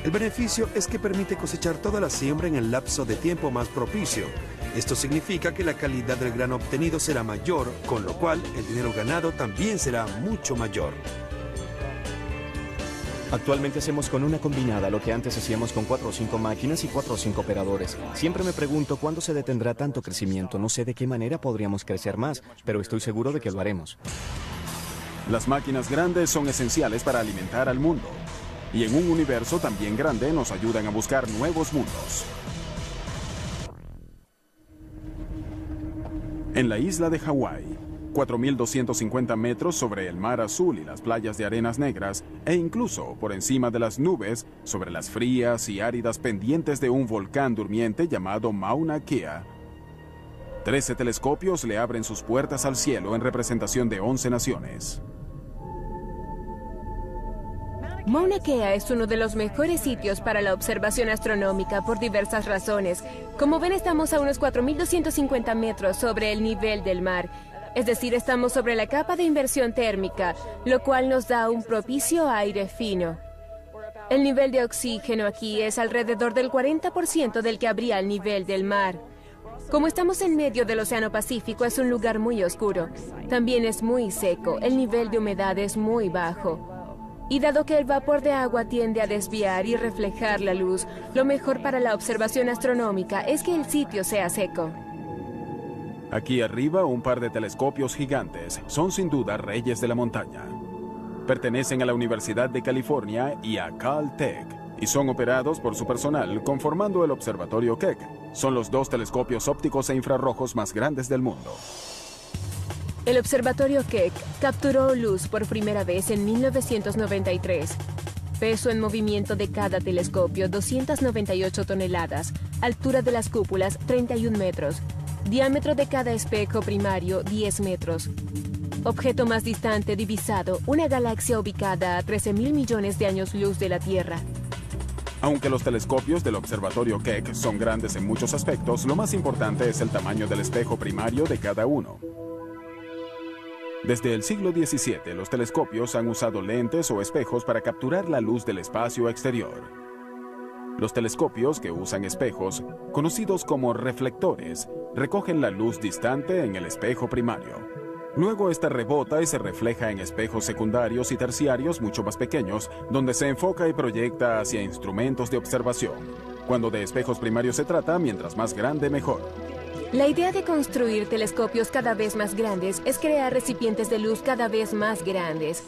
El beneficio es que permite cosechar toda la siembra en el lapso de tiempo más propicio. Esto significa que la calidad del grano obtenido será mayor, con lo cual el dinero ganado también será mucho mayor. Actualmente hacemos con una combinada lo que antes hacíamos con 4 o 5 máquinas y 4 o 5 operadores. Siempre me pregunto cuándo se detendrá tanto crecimiento. No sé de qué manera podríamos crecer más, pero estoy seguro de que lo haremos. Las máquinas grandes son esenciales para alimentar al mundo. Y en un universo también grande nos ayudan a buscar nuevos mundos. En la isla de Hawái, 4.250 metros sobre el mar azul y las playas de arenas negras, e incluso por encima de las nubes, sobre las frías y áridas pendientes de un volcán durmiente llamado Mauna Kea, 13 telescopios le abren sus puertas al cielo en representación de 11 naciones. Mauna Kea es uno de los mejores sitios para la observación astronómica por diversas razones. Como ven, estamos a unos 4.250 metros sobre el nivel del mar. Es decir, estamos sobre la capa de inversión térmica, lo cual nos da un propicio aire fino. El nivel de oxígeno aquí es alrededor del 40% del que habría al nivel del mar. Como estamos en medio del Océano Pacífico, es un lugar muy oscuro. También es muy seco, el nivel de humedad es muy bajo. Y dado que el vapor de agua tiende a desviar y reflejar la luz, lo mejor para la observación astronómica es que el sitio sea seco. Aquí arriba, un par de telescopios gigantes son sin duda reyes de la montaña. Pertenecen a la Universidad de California y a Caltech, y son operados por su personal conformando el Observatorio Keck. Son los 2 telescopios ópticos e infrarrojos más grandes del mundo. El Observatorio Keck capturó luz por primera vez en 1993. Peso en movimiento de cada telescopio, 298 toneladas. Altura de las cúpulas, 31 metros. Diámetro de cada espejo primario, 10 metros. Objeto más distante divisado, una galaxia ubicada a 13.000 millones de años luz de la Tierra. Aunque los telescopios del Observatorio Keck son grandes en muchos aspectos, lo más importante es el tamaño del espejo primario de cada uno. Desde el siglo XVII, los telescopios han usado lentes o espejos para capturar la luz del espacio exterior. Los telescopios que usan espejos, conocidos como reflectores, recogen la luz distante en el espejo primario. Luego esta rebota y se refleja en espejos secundarios y terciarios mucho más pequeños, donde se enfoca y proyecta hacia instrumentos de observación. Cuando de espejos primarios se trata, mientras más grande, mejor. La idea de construir telescopios cada vez más grandes es crear recipientes de luz cada vez más grandes.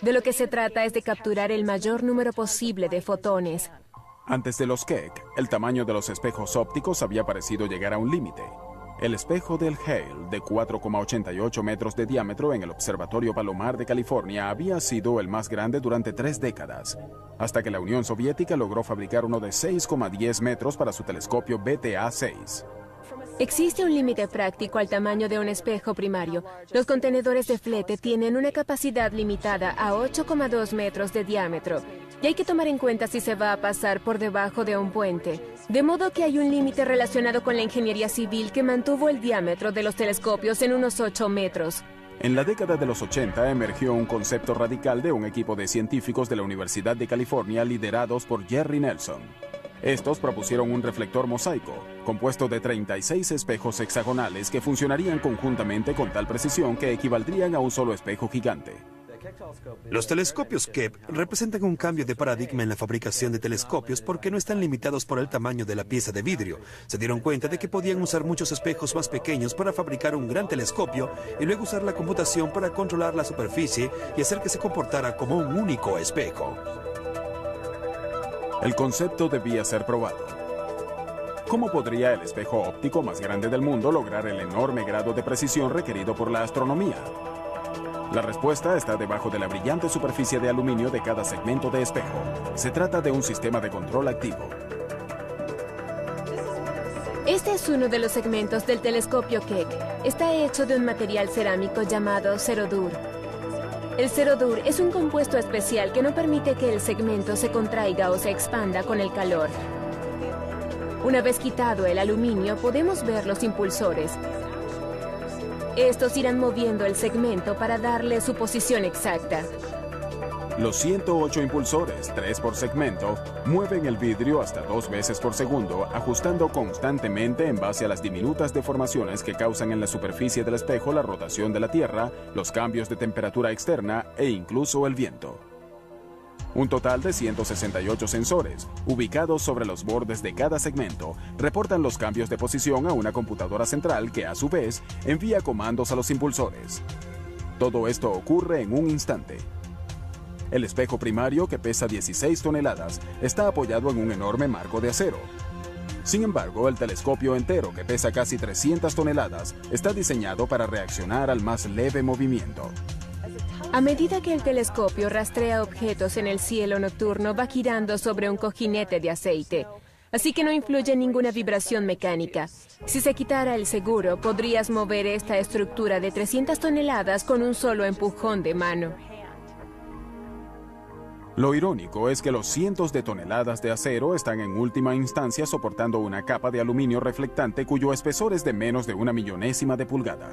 De lo que se trata es de capturar el mayor número posible de fotones. Antes de los Keck, el tamaño de los espejos ópticos había parecido llegar a un límite. El espejo del Hale, de 4,88 metros de diámetro en el Observatorio Palomar de California, había sido el más grande durante 3 décadas, hasta que la Unión Soviética logró fabricar uno de 6,10 metros para su telescopio BTA-6. Existe un límite práctico al tamaño de un espejo primario. Los contenedores de flete tienen una capacidad limitada a 8,2 metros de diámetro. Y hay que tomar en cuenta si se va a pasar por debajo de un puente. De modo que hay un límite relacionado con la ingeniería civil que mantuvo el diámetro de los telescopios en unos 8 metros. En la década de los 80 emergió un concepto radical de un equipo de científicos de la Universidad de California liderados por Jerry Nelson. Estos propusieron un reflector mosaico, compuesto de 36 espejos hexagonales que funcionarían conjuntamente con tal precisión que equivaldrían a un solo espejo gigante. Los telescopios Keck representan un cambio de paradigma en la fabricación de telescopios porque no están limitados por el tamaño de la pieza de vidrio. Se dieron cuenta de que podían usar muchos espejos más pequeños para fabricar un gran telescopio y luego usar la computación para controlar la superficie y hacer que se comportara como un único espejo. El concepto debía ser probado. ¿Cómo podría el espejo óptico más grande del mundo lograr el enorme grado de precisión requerido por la astronomía? La respuesta está debajo de la brillante superficie de aluminio de cada segmento de espejo. Se trata de un sistema de control activo. Este es uno de los segmentos del telescopio Keck. Está hecho de un material cerámico llamado cerodur. El cerodur es un compuesto especial que no permite que el segmento se contraiga o se expanda con el calor. Una vez quitado el aluminio, podemos ver los impulsores. Estos irán moviendo el segmento para darle su posición exacta. Los 108 impulsores, 3 por segmento, mueven el vidrio hasta 2 veces por segundo, ajustando constantemente en base a las diminutas deformaciones que causan en la superficie del espejo la rotación de la Tierra, los cambios de temperatura externa e incluso el viento. Un total de 168 sensores, ubicados sobre los bordes de cada segmento, reportan los cambios de posición a una computadora central que, a su vez, envía comandos a los impulsores. Todo esto ocurre en un instante. El espejo primario, que pesa 16 toneladas, está apoyado en un enorme marco de acero. Sin embargo, el telescopio entero, que pesa casi 300 toneladas, está diseñado para reaccionar al más leve movimiento. A medida que el telescopio rastrea objetos en el cielo nocturno, va girando sobre un cojinete de aceite, así que no influye ninguna vibración mecánica. Si se quitara el seguro, podrías mover esta estructura de 300 toneladas con un solo empujón de mano. Lo irónico es que los cientos de toneladas de acero están en última instancia soportando una capa de aluminio reflectante cuyo espesor es de menos de 1/1000ª de pulgada.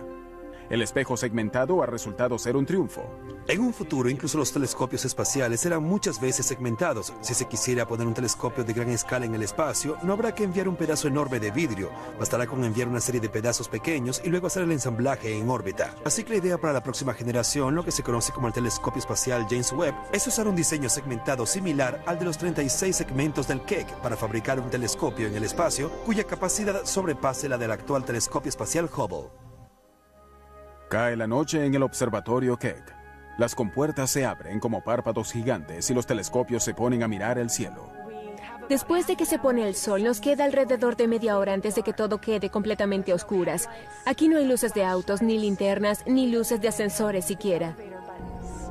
El espejo segmentado ha resultado ser un triunfo. En un futuro, incluso los telescopios espaciales serán muchas veces segmentados. Si se quisiera poner un telescopio de gran escala en el espacio, no habrá que enviar un pedazo enorme de vidrio. Bastará con enviar una serie de pedazos pequeños y luego hacer el ensamblaje en órbita. Así que la idea para la próxima generación, lo que se conoce como el telescopio espacial James Webb, es usar un diseño segmentado similar al de los 36 segmentos del Keck para fabricar un telescopio en el espacio cuya capacidad sobrepase la del actual telescopio espacial Hubble. Cae la noche en el observatorio Keck. Las compuertas se abren como párpados gigantes y los telescopios se ponen a mirar el cielo. Después de que se pone el sol, nos queda alrededor de media hora antes de que todo quede completamente a oscuras. Aquí no hay luces de autos, ni linternas, ni luces de ascensores siquiera.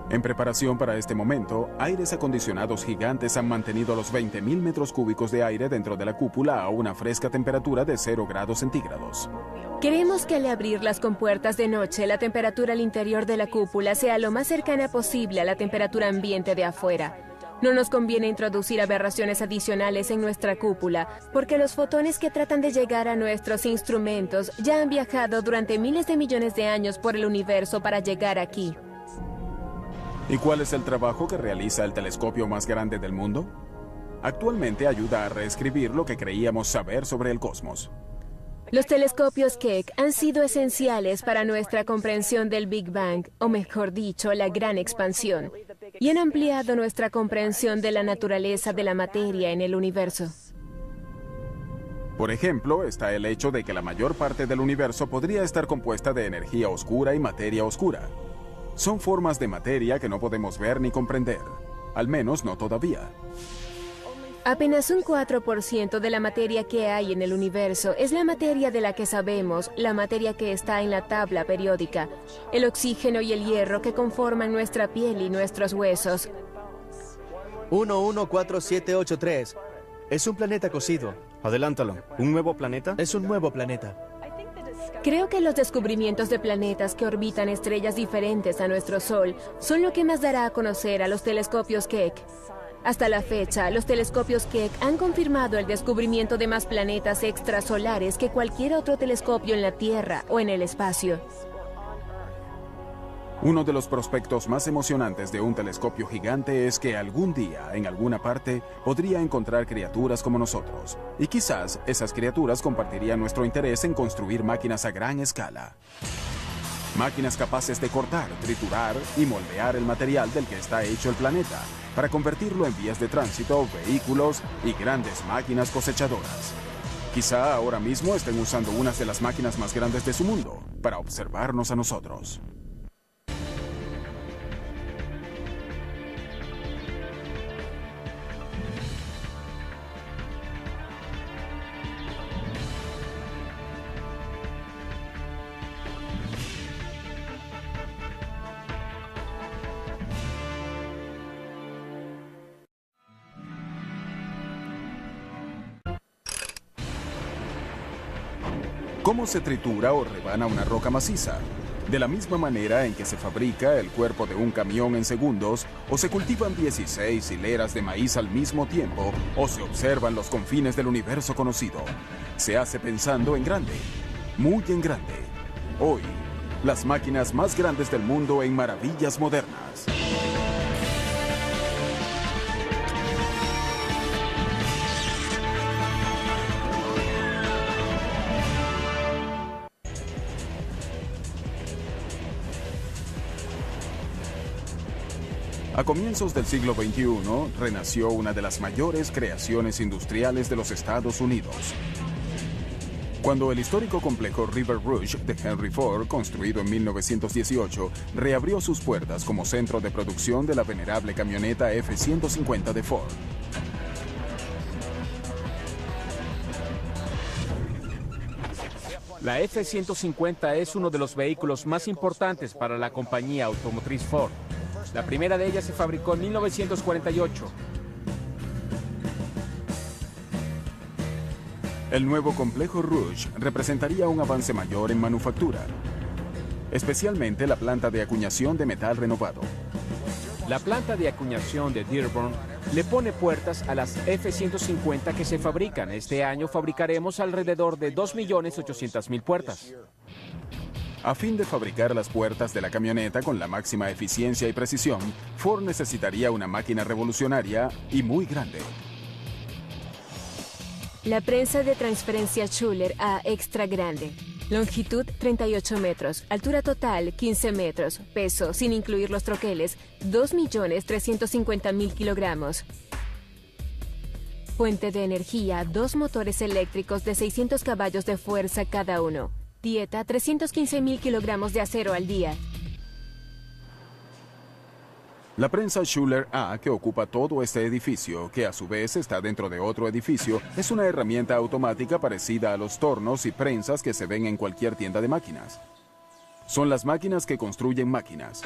En preparación para este momento, aires acondicionados gigantes han mantenido los 20.000 metros cúbicos de aire dentro de la cúpula a una fresca temperatura de 0 grados centígrados. Queremos que al abrir las compuertas de noche, la temperatura al interior de la cúpula sea lo más cercana posible a la temperatura ambiente de afuera. No nos conviene introducir aberraciones adicionales en nuestra cúpula, porque los fotones que tratan de llegar a nuestros instrumentos ya han viajado durante miles de millones de años por el universo para llegar aquí. ¿Y cuál es el trabajo que realiza el telescopio más grande del mundo? Actualmente ayuda a reescribir lo que creíamos saber sobre el cosmos. Los telescopios Keck han sido esenciales para nuestra comprensión del Big Bang, o mejor dicho, la gran expansión, y han ampliado nuestra comprensión de la naturaleza de la materia en el universo. Por ejemplo, está el hecho de que la mayor parte del universo podría estar compuesta de energía oscura y materia oscura. Son formas de materia que no podemos ver ni comprender, al menos no todavía. Apenas un 4% de la materia que hay en el universo es la materia de la que sabemos, la materia que está en la tabla periódica, el oxígeno y el hierro que conforman nuestra piel y nuestros huesos. 114783. Es un planeta cocido. Adelántalo. ¿Un nuevo planeta? Es un nuevo planeta. Creo que los descubrimientos de planetas que orbitan estrellas diferentes a nuestro Sol son lo que más dará a conocer a los telescopios Keck. Hasta la fecha, los telescopios Keck han confirmado el descubrimiento de más planetas extrasolares que cualquier otro telescopio en la Tierra o en el espacio. Uno de los prospectos más emocionantes de un telescopio gigante es que algún día, en alguna parte, podría encontrar criaturas como nosotros. Y quizás esas criaturas compartirían nuestro interés en construir máquinas a gran escala. Máquinas capaces de cortar, triturar y moldear el material del que está hecho el planeta, para convertirlo en vías de tránsito, vehículos y grandes máquinas cosechadoras. Quizá ahora mismo estén usando unas de las máquinas más grandes de su mundo para observarnos a nosotros. ¿Cómo se tritura o rebana una roca maciza? De la misma manera en que se fabrica el cuerpo de un camión en segundos, o se cultivan 16 hileras de maíz al mismo tiempo, o se observan los confines del universo conocido. Se hace pensando en grande, muy en grande. Hoy, las máquinas más grandes del mundo en maravillas modernas. A comienzos del siglo XXI, renació una de las mayores creaciones industriales de los Estados Unidos. Cuando el histórico complejo River Rouge de Henry Ford, construido en 1918, reabrió sus puertas como centro de producción de la venerable camioneta F-150 de Ford. La F-150 es uno de los vehículos más importantes para la compañía automotriz Ford. La primera de ellas se fabricó en 1948. El nuevo complejo Rouge representaría un avance mayor en manufactura, especialmente la planta de acuñación de metal renovado. La planta de acuñación de Dearborn le pone puertas a las F-150 que se fabrican. Este año fabricaremos alrededor de 2.800.000 puertas. A fin de fabricar las puertas de la camioneta con la máxima eficiencia y precisión, Ford necesitaría una máquina revolucionaria y muy grande. La prensa de transferencia Schuler A extra grande. Longitud 38 metros, altura total 15 metros, peso, sin incluir los troqueles, 2.350.000 kilogramos. Fuente de energía, 2 motores eléctricos de 600 caballos de fuerza cada uno. Dieta, 315.000 kilogramos de acero al día. La prensa Schuler A, que ocupa todo este edificio, que a su vez está dentro de otro edificio, es una herramienta automática parecida a los tornos y prensas que se ven en cualquier tienda de máquinas. Son las máquinas que construyen máquinas,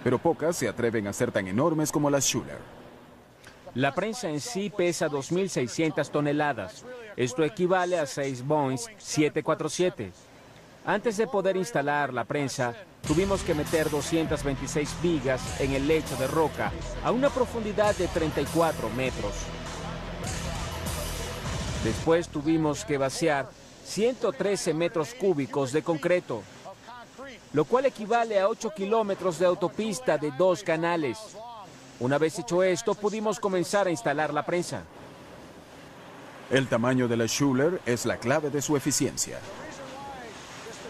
pero pocas se atreven a ser tan enormes como las Schuler. La prensa en sí pesa 2.600 toneladas. Esto equivale a 6 Boeing 747. Antes de poder instalar la prensa, tuvimos que meter 226 vigas en el lecho de roca a una profundidad de 34 metros. Después tuvimos que vaciar 113 metros cúbicos de concreto, lo cual equivale a 8 kilómetros de autopista de 2 canales. Una vez hecho esto, pudimos comenzar a instalar la prensa. El tamaño de la Schuler es la clave de su eficiencia.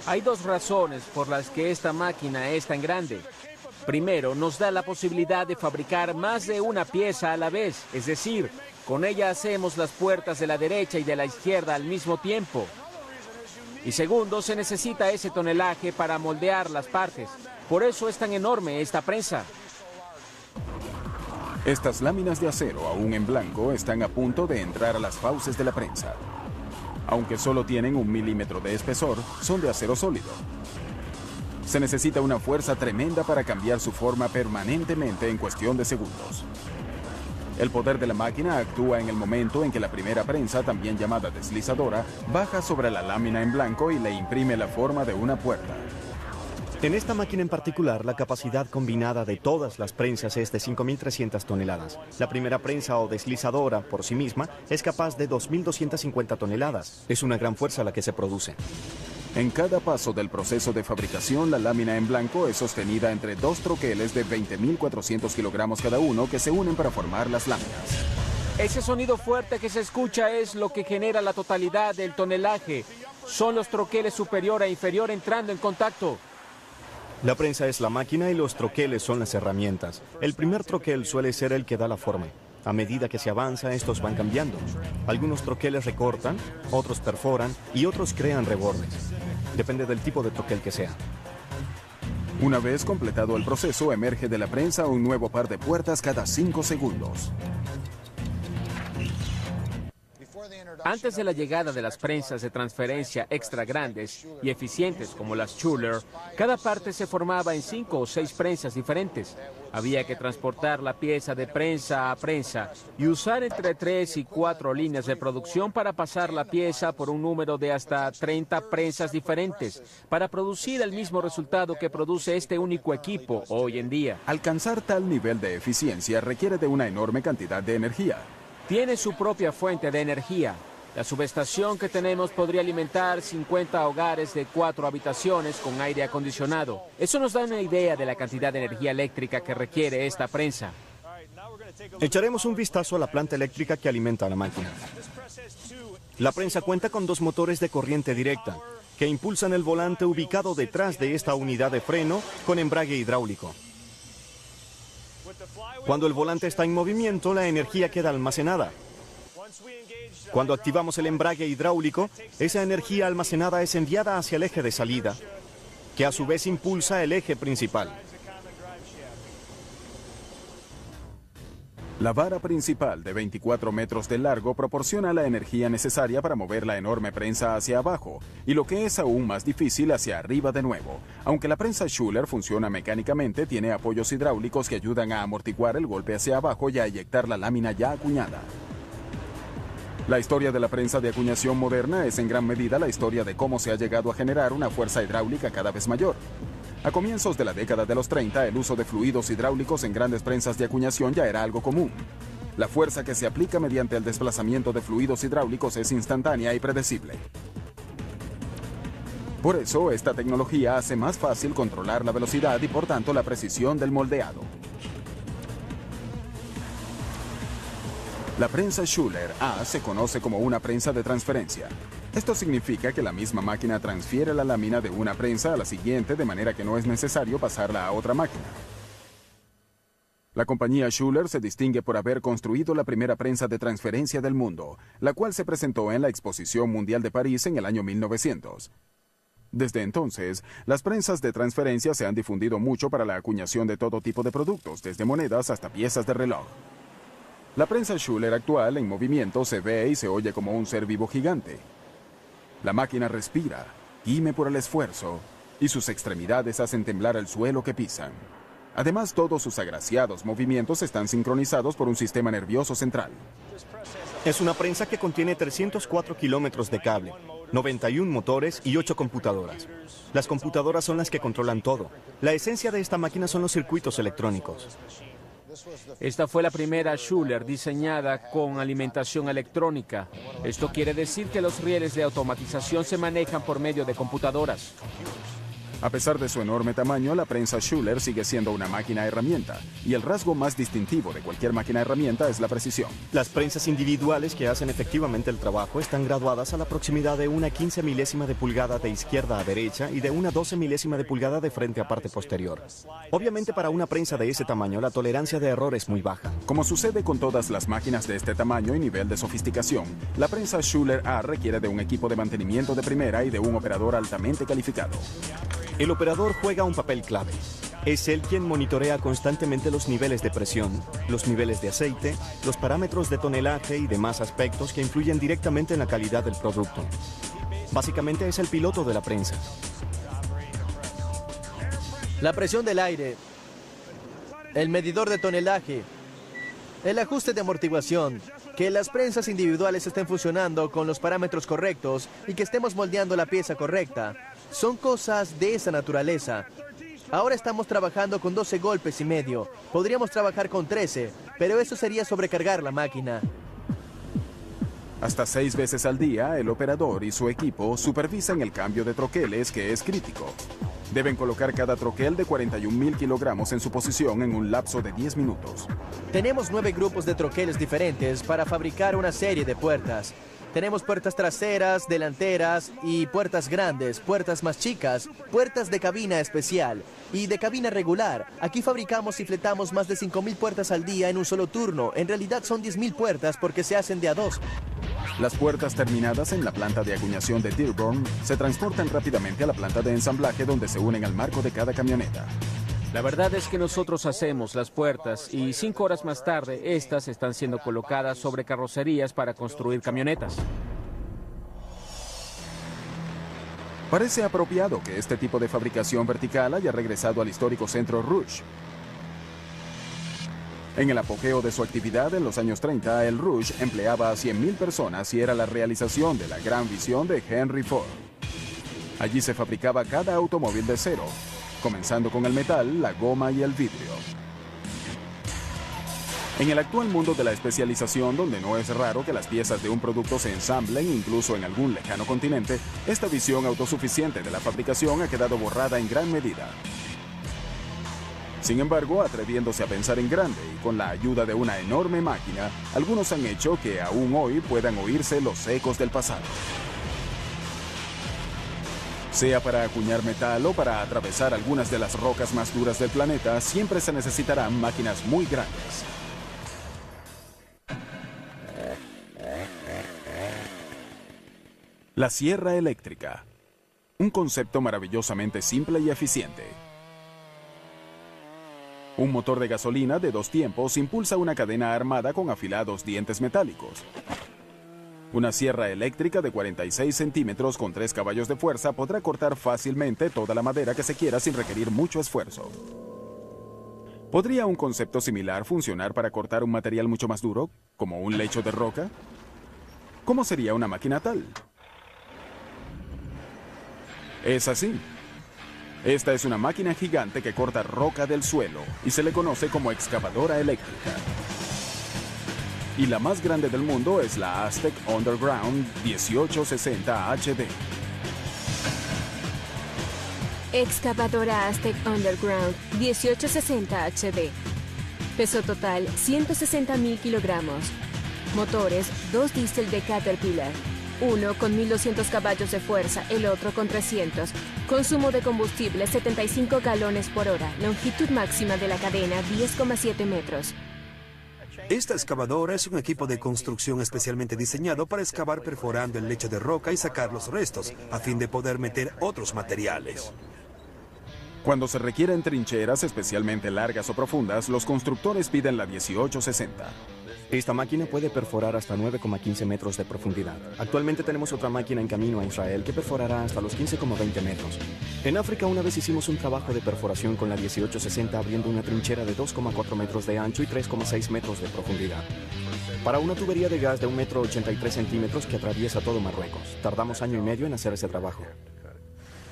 Hay 2 razones por las que esta máquina es tan grande. Primero, nos da la posibilidad de fabricar más de una pieza a la vez, es decir, con ella hacemos las puertas de la derecha y de la izquierda al mismo tiempo. Y segundo, se necesita ese tonelaje para moldear las partes. Por eso es tan enorme esta prensa. Estas láminas de acero, aún en blanco, están a punto de entrar a las fauces de la prensa. Aunque solo tienen 1 milímetro de espesor, son de acero sólido. Se necesita una fuerza tremenda para cambiar su forma permanentemente en cuestión de segundos. El poder de la máquina actúa en el momento en que la primera prensa, también llamada deslizadora, baja sobre la lámina en blanco y le imprime la forma de una puerta. En esta máquina en particular, la capacidad combinada de todas las prensas es de 5.300 toneladas. La primera prensa o deslizadora, por sí misma, es capaz de 2.250 toneladas. Es una gran fuerza la que se produce. En cada paso del proceso de fabricación, la lámina en blanco es sostenida entre 2 troqueles de 20.400 kilogramos cada uno que se unen para formar las láminas. Ese sonido fuerte que se escucha es lo que genera la totalidad del tonelaje. Son los troqueles superior e inferior entrando en contacto. La prensa es la máquina y los troqueles son las herramientas. El primer troquel suele ser el que da la forma. A medida que se avanza, estos van cambiando. Algunos troqueles recortan, otros perforan y otros crean rebordes. Depende del tipo de troquel que sea. Una vez completado el proceso, emerge de la prensa un nuevo par de puertas cada 5 segundos. Antes de la llegada de las prensas de transferencia extra grandes y eficientes como las Schuler, cada parte se formaba en 5 o 6 prensas diferentes. Había que transportar la pieza de prensa a prensa y usar entre 3 y 4 líneas de producción para pasar la pieza por un número de hasta 30 prensas diferentes para producir el mismo resultado que produce este único equipo hoy en día. Alcanzar tal nivel de eficiencia requiere de una enorme cantidad de energía. Tiene su propia fuente de energía. La subestación que tenemos podría alimentar 50 hogares de 4 habitaciones con aire acondicionado. Eso nos da una idea de la cantidad de energía eléctrica que requiere esta prensa. Echaremos un vistazo a la planta eléctrica que alimenta a la máquina. La prensa cuenta con 2 motores de corriente directa que impulsan el volante ubicado detrás de esta unidad de freno con embrague hidráulico. Cuando el volante está en movimiento, la energía queda almacenada. Cuando activamos el embrague hidráulico, esa energía almacenada es enviada hacia el eje de salida, que a su vez impulsa el eje principal. La vara principal de 24 metros de largo proporciona la energía necesaria para mover la enorme prensa hacia abajo, y lo que es aún más difícil, hacia arriba de nuevo. Aunque la prensa Schuler funciona mecánicamente, tiene apoyos hidráulicos que ayudan a amortiguar el golpe hacia abajo y a eyectar la lámina ya acuñada. La historia de la prensa de acuñación moderna es en gran medida la historia de cómo se ha llegado a generar una fuerza hidráulica cada vez mayor. A comienzos de la década de los 30, el uso de fluidos hidráulicos en grandes prensas de acuñación ya era algo común. La fuerza que se aplica mediante el desplazamiento de fluidos hidráulicos es instantánea y predecible. Por eso, esta tecnología hace más fácil controlar la velocidad y, por tanto, la precisión del moldeado. La prensa Schuler A se conoce como una prensa de transferencia. Esto significa que la misma máquina transfiere la lámina de una prensa a la siguiente, de manera que no es necesario pasarla a otra máquina. La compañía Schuler se distingue por haber construido la primera prensa de transferencia del mundo, la cual se presentó en la Exposición Mundial de París en el año 1900. Desde entonces, las prensas de transferencia se han difundido mucho para la acuñación de todo tipo de productos, desde monedas hasta piezas de reloj. La prensa Schuler actual en movimiento se ve y se oye como un ser vivo gigante. La máquina respira, gime por el esfuerzo, y sus extremidades hacen temblar el suelo que pisan. Además, todos sus agraciados movimientos están sincronizados por un sistema nervioso central. Es una prensa que contiene 304 kilómetros de cable, 91 motores y 8 computadoras. Las computadoras son las que controlan todo. La esencia de esta máquina son los circuitos electrónicos. Esta fue la primera Schuler diseñada con alimentación electrónica. Esto quiere decir que los rieles de automatización se manejan por medio de computadoras. A pesar de su enorme tamaño, la prensa Schuler sigue siendo una máquina herramienta, y el rasgo más distintivo de cualquier máquina herramienta es la precisión. Las prensas individuales que hacen efectivamente el trabajo están graduadas a la proximidad de una 15 milésima de pulgada de izquierda a derecha y de una 12 milésima de pulgada de frente a parte posterior. Obviamente, para una prensa de ese tamaño, la tolerancia de error es muy baja. Como sucede con todas las máquinas de este tamaño y nivel de sofisticación, la prensa Schuler A requiere de un equipo de mantenimiento de primera y de un operador altamente calificado. El operador juega un papel clave. Es él quien monitorea constantemente los niveles de presión, los niveles de aceite, los parámetros de tonelaje y demás aspectos que influyen directamente en la calidad del producto. Básicamente es el piloto de la prensa. La presión del aire, el medidor de tonelaje, el ajuste de amortiguación, que las prensas individuales estén funcionando con los parámetros correctos y que estemos moldeando la pieza correcta. Son cosas de esa naturaleza. Ahora estamos trabajando con 12 golpes y medio. Podríamos trabajar con 13, pero eso sería sobrecargar la máquina. Hasta 6 veces al día, el operador y su equipo supervisan el cambio de troqueles, que es crítico. Deben colocar cada troquel de 41.000 kilogramos en su posición en un lapso de 10 minutos. Tenemos 9 grupos de troqueles diferentes para fabricar una serie de puertas. Tenemos puertas traseras, delanteras y puertas grandes, puertas más chicas, puertas de cabina especial y de cabina regular. Aquí fabricamos y fletamos más de 5.000 puertas al día en un solo turno. En realidad son 10.000 puertas porque se hacen de a dos. Las puertas terminadas en la planta de acuñación de Dearborn se transportan rápidamente a la planta de ensamblaje, donde se unen al marco de cada camioneta. La verdad es que nosotros hacemos las puertas y 5 horas más tarde estas están siendo colocadas sobre carrocerías para construir camionetas. Parece apropiado que este tipo de fabricación vertical haya regresado al histórico centro Rouge. En el apogeo de su actividad en los años 30, el Rouge empleaba a 100.000 personas y era la realización de la gran visión de Henry Ford. Allí se fabricaba cada automóvil de cero, comenzando con el metal, la goma y el vidrio. En el actual mundo de la especialización, donde no es raro que las piezas de un producto se ensamblen incluso en algún lejano continente, esta visión autosuficiente de la fabricación ha quedado borrada en gran medida. Sin embargo, atreviéndose a pensar en grande y con la ayuda de una enorme máquina, algunos han hecho que aún hoy puedan oírse los ecos del pasado. Sea para acuñar metal o para atravesar algunas de las rocas más duras del planeta, siempre se necesitarán máquinas muy grandes. La sierra eléctrica. Un concepto maravillosamente simple y eficiente. Un motor de gasolina de 2 tiempos impulsa una cadena armada con afilados dientes metálicos. Una sierra eléctrica de 46 centímetros con 3 caballos de fuerza podrá cortar fácilmente toda la madera que se quiera sin requerir mucho esfuerzo. ¿Podría un concepto similar funcionar para cortar un material mucho más duro, como un lecho de roca? ¿Cómo sería una máquina tal? Es así. Esta es una máquina gigante que corta roca del suelo y se le conoce como excavadora eléctrica. Y la más grande del mundo es la Aztec Underground 1860 HD. Excavadora Aztec Underground 1860 HD. Peso total 160.000 kilogramos. Motores 2 diésel de Caterpillar. Uno con 1.200 caballos de fuerza, el otro con 300. Consumo de combustible 75 galones por hora. Longitud máxima de la cadena 10,7 metros. Esta excavadora es un equipo de construcción especialmente diseñado para excavar perforando el lecho de roca y sacar los restos, a fin de poder meter otros materiales. Cuando se requieren trincheras especialmente largas o profundas, los constructores piden la 1860. Esta máquina puede perforar hasta 9,15 metros de profundidad. Actualmente tenemos otra máquina en camino a Israel que perforará hasta los 15,20 metros. En África una vez hicimos un trabajo de perforación con la 1860 abriendo una trinchera de 2,4 metros de ancho y 3,6 metros de profundidad. Para una tubería de gas de 1,83 metros que atraviesa todo Marruecos. Tardamos 1 año y medio en hacer ese trabajo.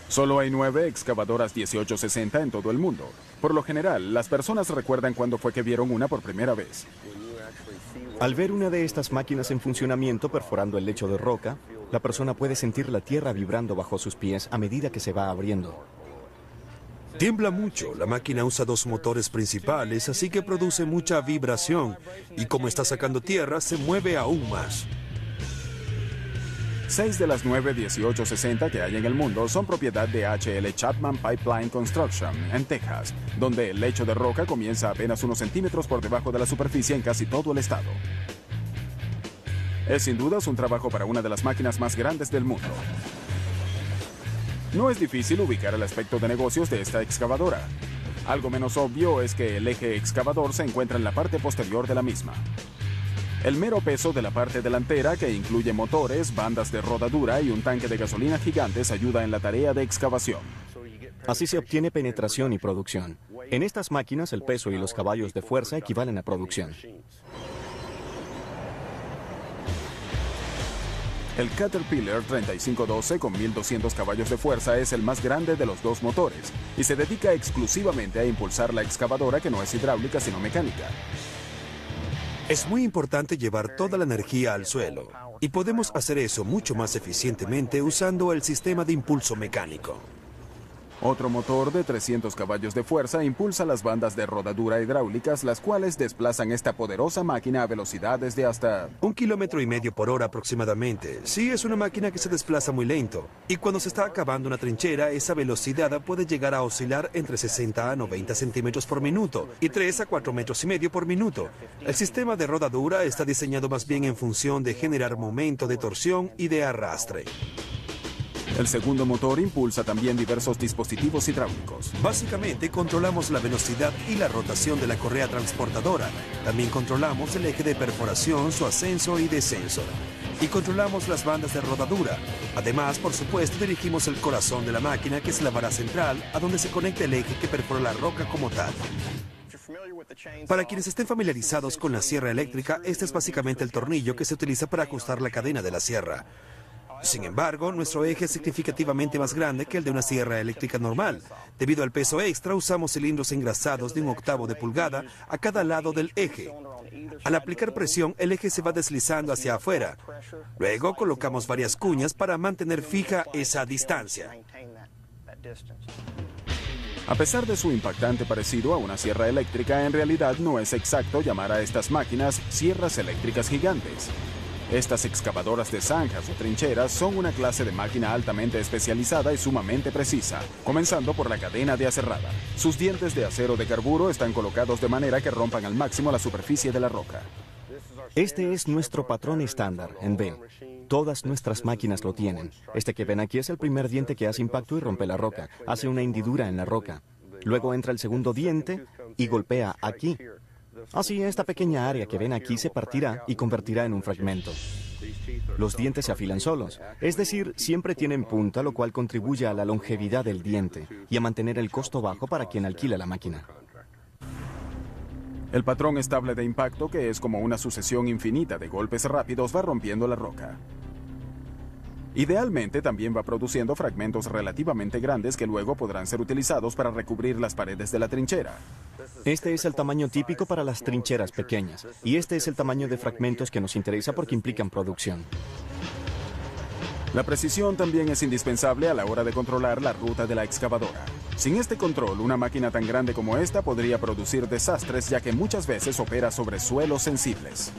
Solo hay 9 excavadoras 1860 en todo el mundo. Por lo general, las personas recuerdan cuándo fue que vieron una por primera vez. Al ver una de estas máquinas en funcionamiento perforando el lecho de roca, la persona puede sentir la tierra vibrando bajo sus pies a medida que se va abriendo. Tiembla mucho, la máquina usa 2 motores principales, así que produce mucha vibración, y como está sacando tierra, se mueve aún más. 6 de las 9 1860 que hay en el mundo son propiedad de H.L. Chapman Pipeline Construction, en Texas, donde el lecho de roca comienza apenas unos centímetros por debajo de la superficie en casi todo el estado. Es sin dudas un trabajo para una de las máquinas más grandes del mundo. No es difícil ubicar el aspecto de negocios de esta excavadora. Algo menos obvio es que el eje excavador se encuentra en la parte posterior de la misma. El mero peso de la parte delantera, que incluye motores, bandas de rodadura y un tanque de gasolina gigantes, ayuda en la tarea de excavación. Así se obtiene penetración y producción. En estas máquinas, el peso y los caballos de fuerza equivalen a producción. El Caterpillar 3512 con 1.200 caballos de fuerza es el más grande de los 2 motores y se dedica exclusivamente a impulsar la excavadora, que no es hidráulica sino mecánica. Es muy importante llevar toda la energía al suelo, y podemos hacer eso mucho más eficientemente usando el sistema de impulso mecánico. Otro motor de 300 caballos de fuerza impulsa las bandas de rodadura hidráulicas, las cuales desplazan esta poderosa máquina a velocidades de hasta 1,5 kilómetros por hora aproximadamente. Sí, es una máquina que se desplaza muy lento, y cuando se está acabando una trinchera, esa velocidad puede llegar a oscilar entre 60 a 90 centímetros por minuto y 3 a 4,5 metros por minuto. El sistema de rodadura está diseñado más bien en función de generar momento de torsión y de arrastre. El segundo motor impulsa también diversos dispositivos hidráulicos. Básicamente controlamos la velocidad y la rotación de la correa transportadora. También controlamos el eje de perforación, su ascenso y descenso. Y controlamos las bandas de rodadura. Además, por supuesto, dirigimos el corazón de la máquina, que es la vara central, a donde se conecta el eje que perfora la roca como tal. Para quienes estén familiarizados con la sierra eléctrica, este es básicamente el tornillo que se utiliza para ajustar la cadena de la sierra. Sin embargo, nuestro eje es significativamente más grande que el de una sierra eléctrica normal. Debido al peso extra, usamos cilindros engrasados de 1/8 de pulgada a cada lado del eje. Al aplicar presión, el eje se va deslizando hacia afuera. Luego colocamos varias cuñas para mantener fija esa distancia. A pesar de su impactante parecido a una sierra eléctrica, en realidad no es exacto llamar a estas máquinas sierras eléctricas gigantes. Estas excavadoras de zanjas o trincheras son una clase de máquina altamente especializada y sumamente precisa, comenzando por la cadena de aserrada. Sus dientes de acero de carburo están colocados de manera que rompan al máximo la superficie de la roca. Este es nuestro patrón estándar en B. Todas nuestras máquinas lo tienen. Este que ven aquí es el primer diente que hace impacto y rompe la roca. Hace una hendidura en la roca. Luego entra el segundo diente y golpea aquí. Así, esta pequeña área que ven aquí se partirá y convertirá en un fragmento. Los dientes se afilan solos, es decir, siempre tienen punta, lo cual contribuye a la longevidad del diente y a mantener el costo bajo para quien alquila la máquina. El patrón estable de impacto, que es como una sucesión infinita de golpes rápidos, va rompiendo la roca. Idealmente también va produciendo fragmentos relativamente grandes que luego podrán ser utilizados para recubrir las paredes de la trinchera. Este es el tamaño típico para las trincheras pequeñas, y este es el tamaño de fragmentos que nos interesa porque implican producción. La precisión también es indispensable a la hora de controlar la ruta de la excavadora. Sin este control, una máquina tan grande como esta podría producir desastres, ya que muchas veces opera sobre suelos sensibles.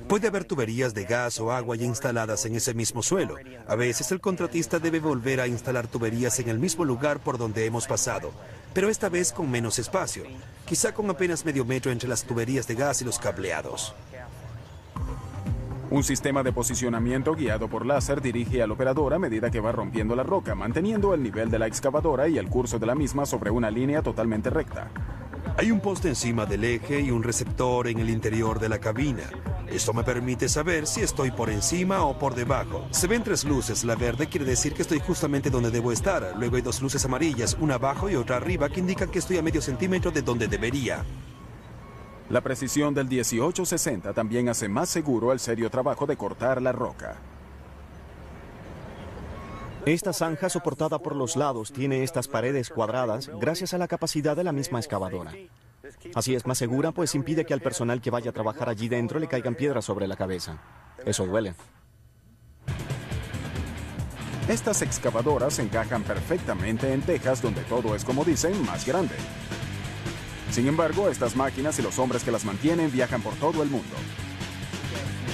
Puede haber tuberías de gas o agua ya instaladas en ese mismo suelo. A veces el contratista debe volver a instalar tuberías en el mismo lugar por donde hemos pasado, pero esta vez con menos espacio, quizá con apenas medio metro entre las tuberías de gas y los cableados. Un sistema de posicionamiento guiado por láser dirige al operador a medida que va rompiendo la roca, manteniendo el nivel de la excavadora y el curso de la misma sobre una línea totalmente recta. Hay un poste encima del eje y un receptor en el interior de la cabina. Esto me permite saber si estoy por encima o por debajo. Se ven 3 luces. La verde quiere decir que estoy justamente donde debo estar. Luego hay 2 luces amarillas, una abajo y otra arriba, que indican que estoy a medio centímetro de donde debería. La precisión del 1860 también hace más seguro el serio trabajo de cortar la roca. Esta zanja soportada por los lados tiene estas paredes cuadradas gracias a la capacidad de la misma excavadora. Así es más segura, pues impide que al personal que vaya a trabajar allí dentro le caigan piedras sobre la cabeza. Eso duele. Estas excavadoras encajan perfectamente en tejas donde todo es, como dicen, más grande. Sin embargo, estas máquinas y los hombres que las mantienen viajan por todo el mundo.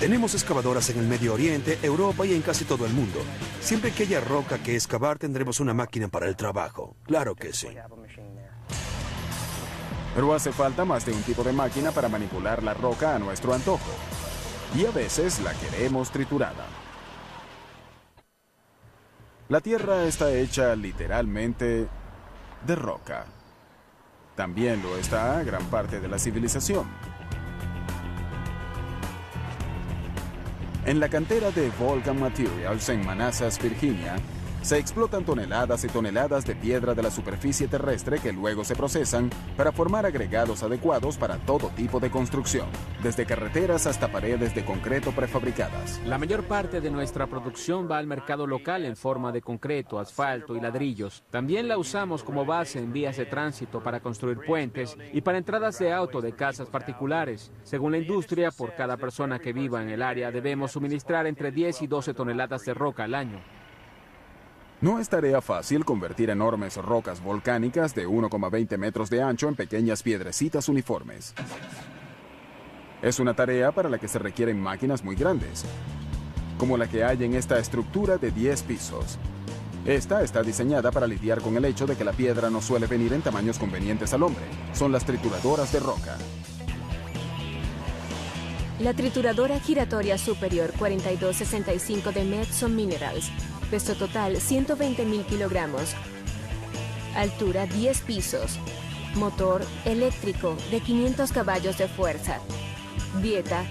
Tenemos excavadoras en el Medio Oriente, Europa y en casi todo el mundo. Siempre que haya roca que excavar, tendremos una máquina para el trabajo. Claro que sí. Pero hace falta más de un tipo de máquina para manipular la roca a nuestro antojo. Y a veces la queremos triturada. La Tierra está hecha literalmente de roca. También lo está gran parte de la civilización. En la cantera de Volcan Materials en Manassas, Virginia, se explotan toneladas y toneladas de piedra de la superficie terrestre que luego se procesan para formar agregados adecuados para todo tipo de construcción, desde carreteras hasta paredes de concreto prefabricadas. La mayor parte de nuestra producción va al mercado local en forma de concreto, asfalto y ladrillos. También la usamos como base en vías de tránsito para construir puentes y para entradas de auto de casas particulares. Según la industria, por cada persona que viva en el área debemos suministrar entre 10 y 12 toneladas de roca al año. No es tarea fácil convertir enormes rocas volcánicas de 1,20 metros de ancho en pequeñas piedrecitas uniformes. Es una tarea para la que se requieren máquinas muy grandes, como la que hay en esta estructura de 10 pisos. Esta está diseñada para lidiar con el hecho de que la piedra no suele venir en tamaños convenientes al hombre. Son las trituradoras de roca. La trituradora giratoria superior 4265 de Metson Minerals. Peso total 120.000 kilogramos. Altura 10 pisos. Motor eléctrico de 500 caballos de fuerza. Dieta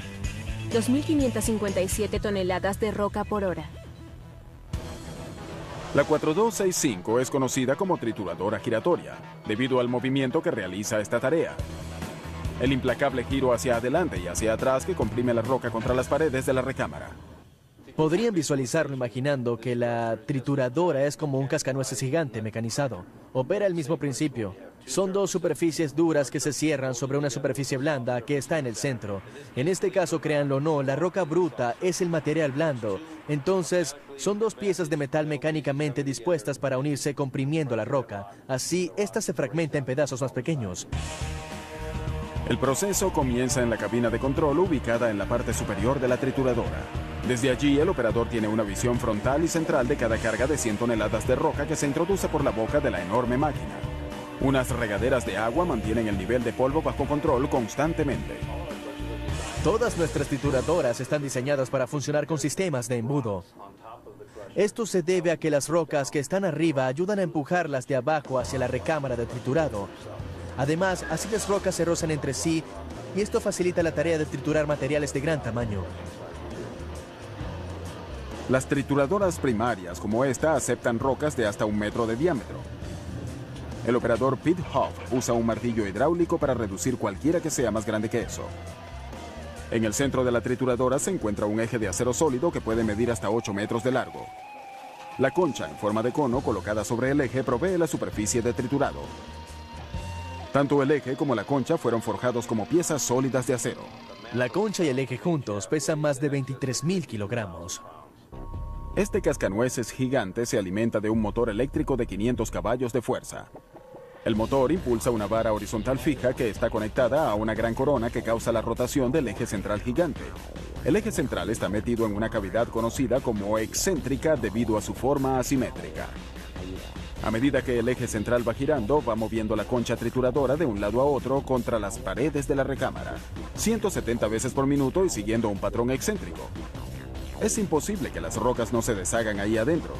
2.557 toneladas de roca por hora. La 4265 es conocida como trituradora giratoria, debido al movimiento que realiza esta tarea. El implacable giro hacia adelante y hacia atrás que comprime la roca contra las paredes de la recámara. Podrían visualizarlo imaginando que la trituradora es como un cascanueces gigante mecanizado. Opera el mismo principio. Son 2 superficies duras que se cierran sobre una superficie blanda que está en el centro. En este caso, créanlo o no, la roca bruta es el material blando. Entonces, son 2 piezas de metal mecánicamente dispuestas para unirse comprimiendo la roca. Así, esta se fragmenta en pedazos más pequeños. El proceso comienza en la cabina de control ubicada en la parte superior de la trituradora. Desde allí, el operador tiene una visión frontal y central de cada carga de 100 toneladas de roca que se introduce por la boca de la enorme máquina. Unas regaderas de agua mantienen el nivel de polvo bajo control constantemente. Todas nuestras trituradoras están diseñadas para funcionar con sistemas de embudo. Esto se debe a que las rocas que están arriba ayudan a empujarlas de abajo hacia la recámara de triturado. Además, así las rocas se rozan entre sí y esto facilita la tarea de triturar materiales de gran tamaño. Las trituradoras primarias como esta aceptan rocas de hasta 1 metro de diámetro. El operador Pete Hoff usa un martillo hidráulico para reducir cualquiera que sea más grande que eso. En el centro de la trituradora se encuentra un eje de acero sólido que puede medir hasta 8 metros de largo. La concha en forma de cono colocada sobre el eje provee la superficie de triturado. Tanto el eje como la concha fueron forjados como piezas sólidas de acero. La concha y el eje juntos pesan más de 23.000 kilogramos. Este cascanueces gigante se alimenta de un motor eléctrico de 500 caballos de fuerza. El motor impulsa una vara horizontal fija que está conectada a una gran corona que causa la rotación del eje central gigante. El eje central está metido en una cavidad conocida como excéntrica debido a su forma asimétrica. A medida que el eje central va girando, va moviendo la concha trituradora de un lado a otro contra las paredes de la recámara, 170 veces por minuto y siguiendo un patrón excéntrico. Es imposible que las rocas no se deshagan ahí adentro,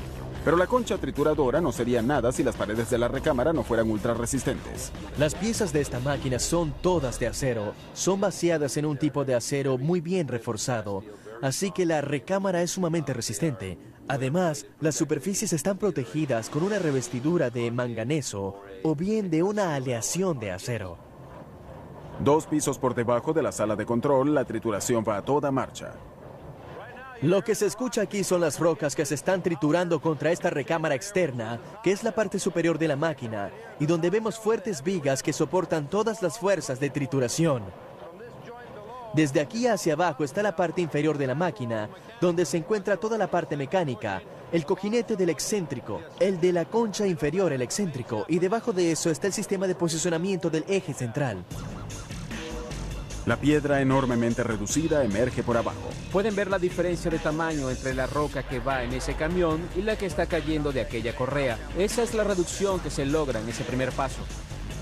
pero la concha trituradora no sería nada si las paredes de la recámara no fueran ultra resistentes. Las piezas de esta máquina son todas de acero. Son vaciadas en un tipo de acero muy bien reforzado, así que la recámara es sumamente resistente. Además, las superficies están protegidas con una revestidura de manganeso o bien de una aleación de acero. 2 pisos por debajo de la sala de control, la trituración va a toda marcha. Lo que se escucha aquí son las rocas que se están triturando contra esta recámara externa, que es la parte superior de la máquina, y donde vemos fuertes vigas que soportan todas las fuerzas de trituración. Desde aquí hacia abajo está la parte inferior de la máquina, donde se encuentra toda la parte mecánica, el cojinete del excéntrico, el de la concha inferior, el excéntrico, y debajo de eso está el sistema de posicionamiento del eje central. La piedra enormemente reducida emerge por abajo. Pueden ver la diferencia de tamaño entre la roca que va en ese camión y la que está cayendo de aquella correa. Esa es la reducción que se logra en ese primer paso.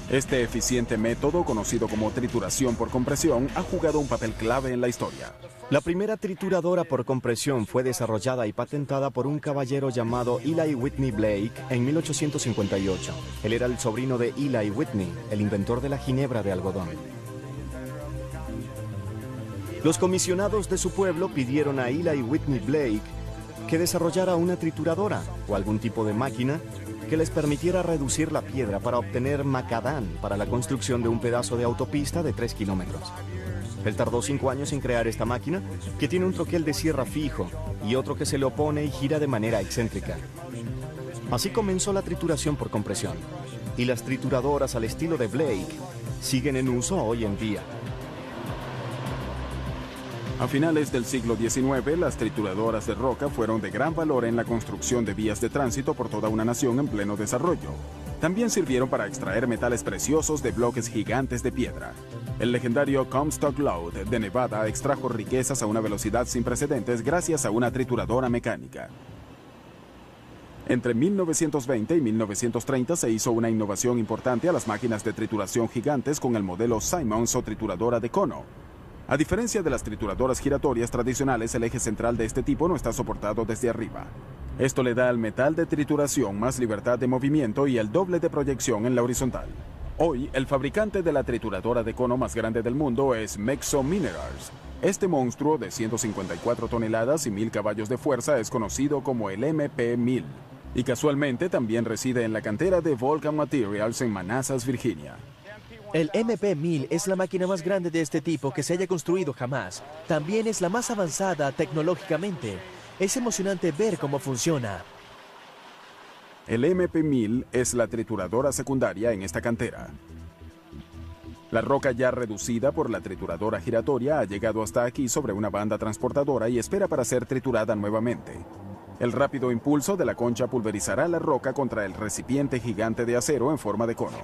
Este eficiente método, conocido como trituración por compresión, ha jugado un papel clave en la historia. La primera trituradora por compresión fue desarrollada y patentada por un caballero llamado Eli Whitney Blake en 1858. Él era el sobrino de Eli Whitney, el inventor de la ginebra de algodón. Los comisionados de su pueblo pidieron a Eli Whitney Blake que desarrollara una trituradora o algún tipo de máquina que les permitiera reducir la piedra para obtener macadán para la construcción de un pedazo de autopista de 3 kilómetros. Él tardó 5 años en crear esta máquina, que tiene un troquel de sierra fijo y otro que se le opone y gira de manera excéntrica. Así comenzó la trituración por compresión, y las trituradoras al estilo de Blake siguen en uso hoy en día. A finales del siglo XIX, las trituradoras de roca fueron de gran valor en la construcción de vías de tránsito por toda una nación en pleno desarrollo. También sirvieron para extraer metales preciosos de bloques gigantes de piedra. El legendario Comstock Lode de Nevada extrajo riquezas a una velocidad sin precedentes gracias a una trituradora mecánica. Entre 1920 y 1930 se hizo una innovación importante a las máquinas de trituración gigantes con el modelo Simmons o trituradora de cono. A diferencia de las trituradoras giratorias tradicionales, el eje central de este tipo no está soportado desde arriba. Esto le da al metal de trituración más libertad de movimiento y el doble de proyección en la horizontal. Hoy, el fabricante de la trituradora de cono más grande del mundo es Mexo Minerals. Este monstruo de 154 toneladas y 1000 caballos de fuerza es conocido como el MP1000. Y casualmente también reside en la cantera de Vulcan Materials en Manassas, Virginia. El MP1000 es la máquina más grande de este tipo que se haya construido jamás. También es la más avanzada tecnológicamente. Es emocionante ver cómo funciona. El MP1000 es la trituradora secundaria en esta cantera. La roca ya reducida por la trituradora giratoria ha llegado hasta aquí sobre una banda transportadora y espera para ser triturada nuevamente. El rápido impulso de la concha pulverizará la roca contra el recipiente gigante de acero en forma de cono.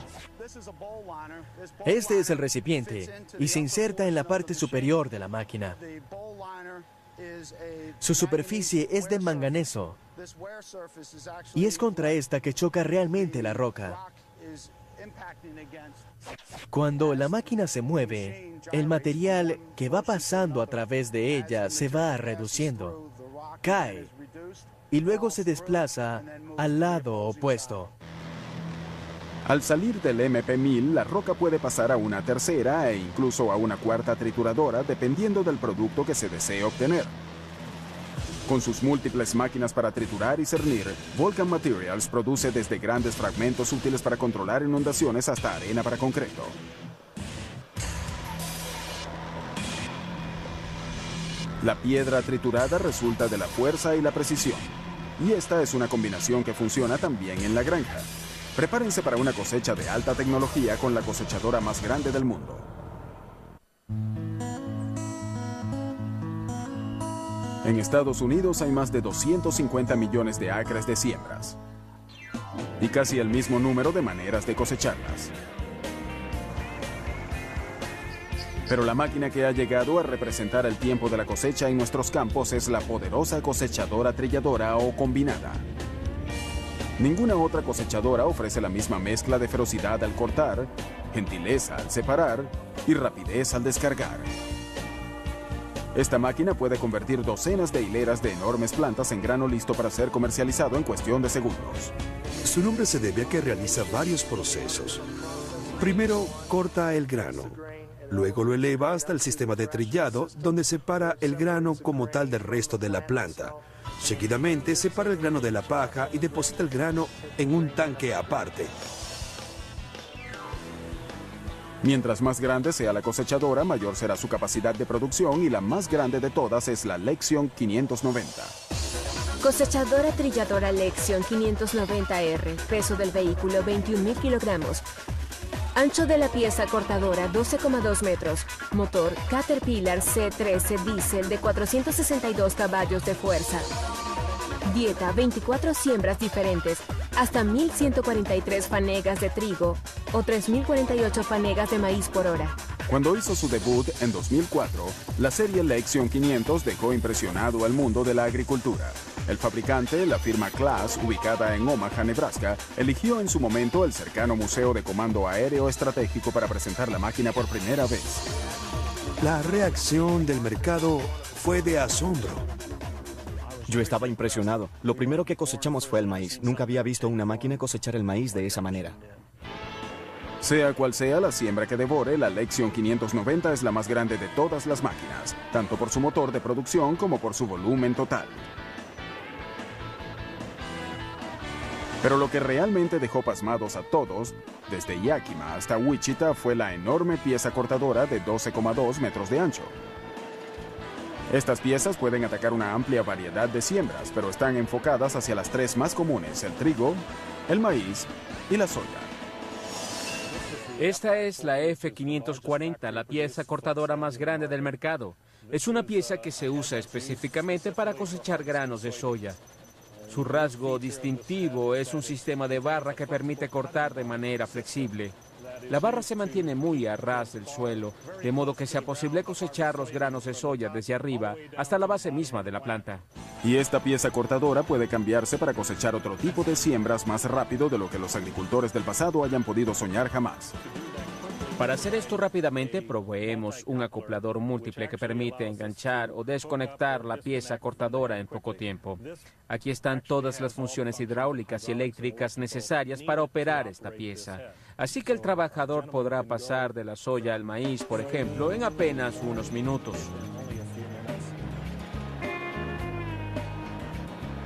Este es el recipiente y se inserta en la parte superior de la máquina. Su superficie es de manganeso y es contra esta que choca realmente la roca. Cuando la máquina se mueve, el material que va pasando a través de ella se va reduciendo, cae y luego se desplaza al lado opuesto. Al salir del MP1000, la roca puede pasar a una tercera e incluso a una cuarta trituradora dependiendo del producto que se desee obtener. Con sus múltiples máquinas para triturar y cernir, Vulcan Materials produce desde grandes fragmentos útiles para controlar inundaciones hasta arena para concreto. La piedra triturada resulta de la fuerza y la precisión. Y esta es una combinación que funciona también en la granja. Prepárense para una cosecha de alta tecnología con la cosechadora más grande del mundo. En Estados Unidos hay más de 250 millones de acres de siembras y casi el mismo número de maneras de cosecharlas. Pero la máquina que ha llegado a representar el tiempo de la cosecha en nuestros campos es la poderosa cosechadora trilladora o combinada. Ninguna otra cosechadora ofrece la misma mezcla de ferocidad al cortar, gentileza al separar y rapidez al descargar. Esta máquina puede convertir docenas de hileras de enormes plantas en grano listo para ser comercializado en cuestión de segundos. Su nombre se debe a que realiza varios procesos. Primero, corta el grano. Luego lo eleva hasta el sistema de trillado, donde separa el grano como tal del resto de la planta. Seguidamente, separa el grano de la paja y deposita el grano en un tanque aparte. Mientras más grande sea la cosechadora, mayor será su capacidad de producción y la más grande de todas es la Lexion 590. Cosechadora trilladora Lexion 590R, peso del vehículo 21.000 kilogramos. Ancho de la pieza cortadora 12,2 metros. Motor Caterpillar C13 diésel de 462 caballos de fuerza. Dieta 24 siembras diferentes, hasta 1.143 fanegas de trigo o 3.048 fanegas de maíz por hora. Cuando hizo su debut en 2004, la serie Lexion 500 dejó impresionado al mundo de la agricultura. El fabricante, la firma Claas, ubicada en Omaha, Nebraska, eligió en su momento el cercano Museo de Comando Aéreo Estratégico para presentar la máquina por primera vez. La reacción del mercado fue de asombro. Yo estaba impresionado. Lo primero que cosechamos fue el maíz. Nunca había visto una máquina cosechar el maíz de esa manera. Sea cual sea la siembra que devore, la Lexion 590 es la más grande de todas las máquinas, tanto por su motor de producción como por su volumen total. Pero lo que realmente dejó pasmados a todos, desde Yakima hasta Wichita, fue la enorme pieza cortadora de 12,2 metros de ancho. Estas piezas pueden atacar una amplia variedad de siembras, pero están enfocadas hacia las tres más comunes: el trigo, el maíz y la soya. Esta es la F540, la pieza cortadora más grande del mercado. Es una pieza que se usa específicamente para cosechar granos de soya. Su rasgo distintivo es un sistema de barra que permite cortar de manera flexible. La barra se mantiene muy a ras del suelo, de modo que sea posible cosechar los granos de soya desde arriba hasta la base misma de la planta. Y esta pieza cortadora puede cambiarse para cosechar otro tipo de siembras más rápido de lo que los agricultores del pasado hayan podido soñar jamás. Para hacer esto rápidamente, proveemos un acoplador múltiple que permite enganchar o desconectar la pieza cortadora en poco tiempo. Aquí están todas las funciones hidráulicas y eléctricas necesarias para operar esta pieza. Así que el trabajador podrá pasar de la soya al maíz, por ejemplo, en apenas unos minutos.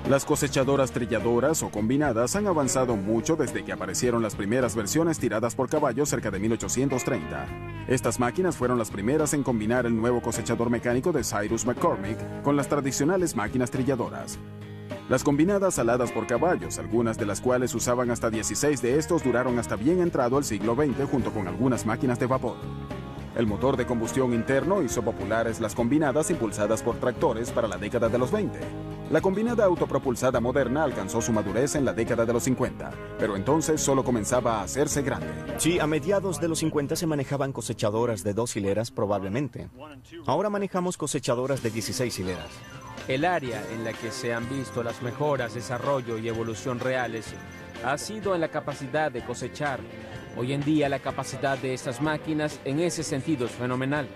Las cosechadoras trilladoras o combinadas han avanzado mucho desde que aparecieron las primeras versiones tiradas por caballos cerca de 1830. Estas máquinas fueron las primeras en combinar el nuevo cosechador mecánico de Cyrus McCormick con las tradicionales máquinas trilladoras. Las combinadas aladas por caballos, algunas de las cuales usaban hasta 16 de estos, duraron hasta bien entrado el siglo XX junto con algunas máquinas de vapor. El motor de combustión interno hizo populares las combinadas impulsadas por tractores para la década de los 20. La combinada autopropulsada moderna alcanzó su madurez en la década de los 50, pero entonces solo comenzaba a hacerse grande. Sí, a mediados de los 50 se manejaban cosechadoras de 2 hileras probablemente. Ahora manejamos cosechadoras de 16 hileras. El área en la que se han visto las mejoras, desarrollo y evolución reales ha sido en la capacidad de cosechar. Hoy en día la capacidad de estas máquinas en ese sentido es fenomenal.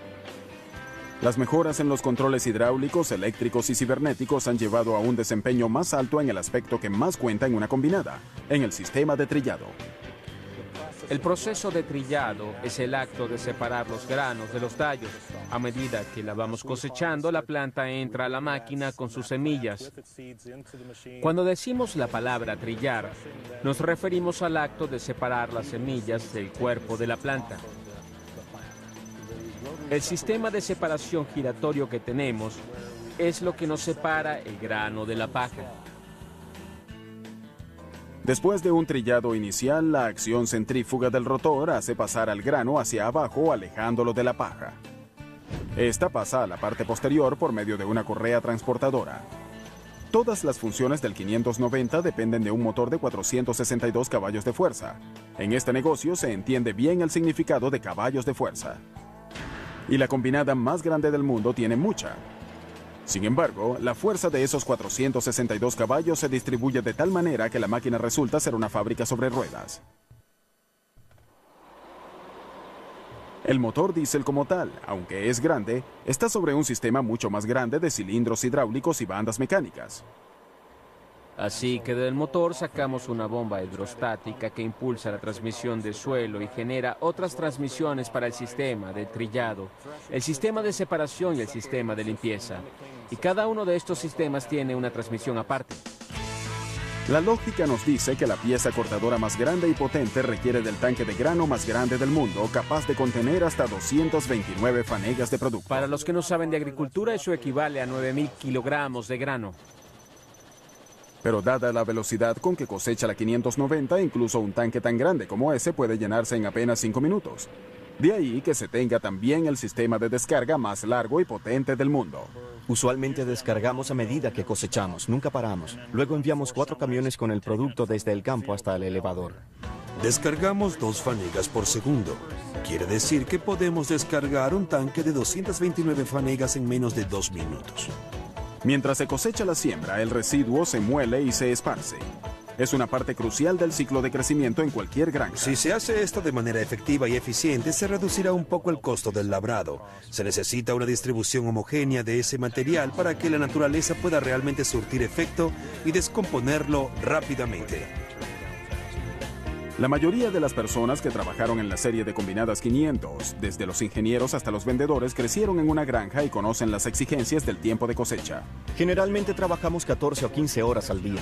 Las mejoras en los controles hidráulicos, eléctricos y cibernéticos han llevado a un desempeño más alto en el aspecto que más cuenta en una combinada, en el sistema de trillado. El proceso de trillado es el acto de separar los granos de los tallos. A medida que la vamos cosechando, la planta entra a la máquina con sus semillas. Cuando decimos la palabra trillar, nos referimos al acto de separar las semillas del cuerpo de la planta. El sistema de separación giratorio que tenemos es lo que nos separa el grano de la paja. Después de un trillado inicial, la acción centrífuga del rotor hace pasar al grano hacia abajo, alejándolo de la paja. Esta pasa a la parte posterior por medio de una correa transportadora. Todas las funciones del 590 dependen de un motor de 462 caballos de fuerza. En este negocio se entiende bien el significado de caballos de fuerza. Y la combinada más grande del mundo tiene mucha. Sin embargo, la fuerza de esos 462 caballos se distribuye de tal manera que la máquina resulta ser una fábrica sobre ruedas. El motor diésel como tal, aunque es grande, está sobre un sistema mucho más grande de cilindros hidráulicos y bandas mecánicas. Así que del motor sacamos una bomba hidrostática que impulsa la transmisión de suelo y genera otras transmisiones para el sistema de trillado, el sistema de separación y el sistema de limpieza. Y cada uno de estos sistemas tiene una transmisión aparte. La lógica nos dice que la pieza cortadora más grande y potente requiere del tanque de grano más grande del mundo, capaz de contener hasta 229 fanegas de producto. Para los que no saben de agricultura, eso equivale a 9.000 kilogramos de grano. Pero dada la velocidad con que cosecha la 590, incluso un tanque tan grande como ese puede llenarse en apenas 5 minutos. De ahí que se tenga también el sistema de descarga más largo y potente del mundo. Usualmente descargamos a medida que cosechamos, nunca paramos. Luego enviamos 4 camiones con el producto desde el campo hasta el elevador. Descargamos 2 fanegas por segundo. Quiere decir que podemos descargar un tanque de 229 fanegas en menos de 2 minutos. Mientras se cosecha la siembra, el residuo se muele y se esparce. Es una parte crucial del ciclo de crecimiento en cualquier granja. Si se hace esto de manera efectiva y eficiente, se reducirá un poco el costo del labrado. Se necesita una distribución homogénea de ese material para que la naturaleza pueda realmente surtir efecto y descomponerlo rápidamente. La mayoría de las personas que trabajaron en la serie de combinadas 500, desde los ingenieros hasta los vendedores, crecieron en una granja y conocen las exigencias del tiempo de cosecha. Generalmente trabajamos 14 o 15 horas al día.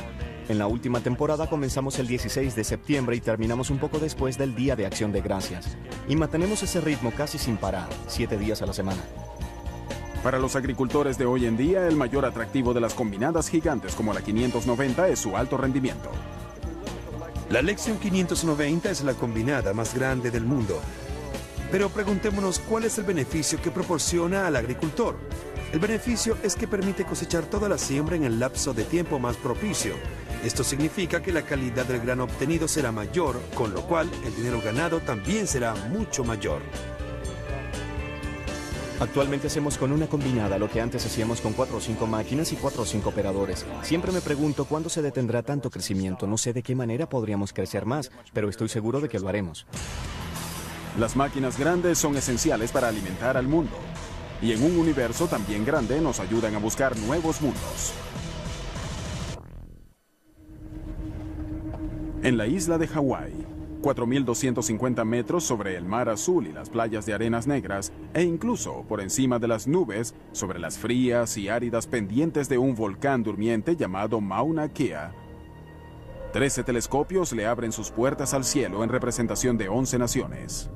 En la última temporada comenzamos el 16 de septiembre y terminamos un poco después del Día de Acción de Gracias. Y mantenemos ese ritmo casi sin parar, 7 días a la semana. Para los agricultores de hoy en día, el mayor atractivo de las combinadas gigantes como la 590 es su alto rendimiento. La Lexion 590 es la combinada más grande del mundo. Pero preguntémonos cuál es el beneficio que proporciona al agricultor. El beneficio es que permite cosechar toda la siembra en el lapso de tiempo más propicio. Esto significa que la calidad del grano obtenido será mayor, con lo cual el dinero ganado también será mucho mayor. Actualmente hacemos con una combinada lo que antes hacíamos con 4 o 5 máquinas y 4 o 5 operadores. Siempre me pregunto cuándo se detendrá tanto crecimiento. No sé de qué manera podríamos crecer más, pero estoy seguro de que lo haremos. Las máquinas grandes son esenciales para alimentar al mundo. Y en un universo también grande nos ayudan a buscar nuevos mundos. En la isla de Hawái, 4.250 metros sobre el mar azul y las playas de arenas negras, e incluso por encima de las nubes, sobre las frías y áridas pendientes de un volcán durmiente llamado Mauna Kea, 13 telescopios le abren sus puertas al cielo en representación de 11 naciones.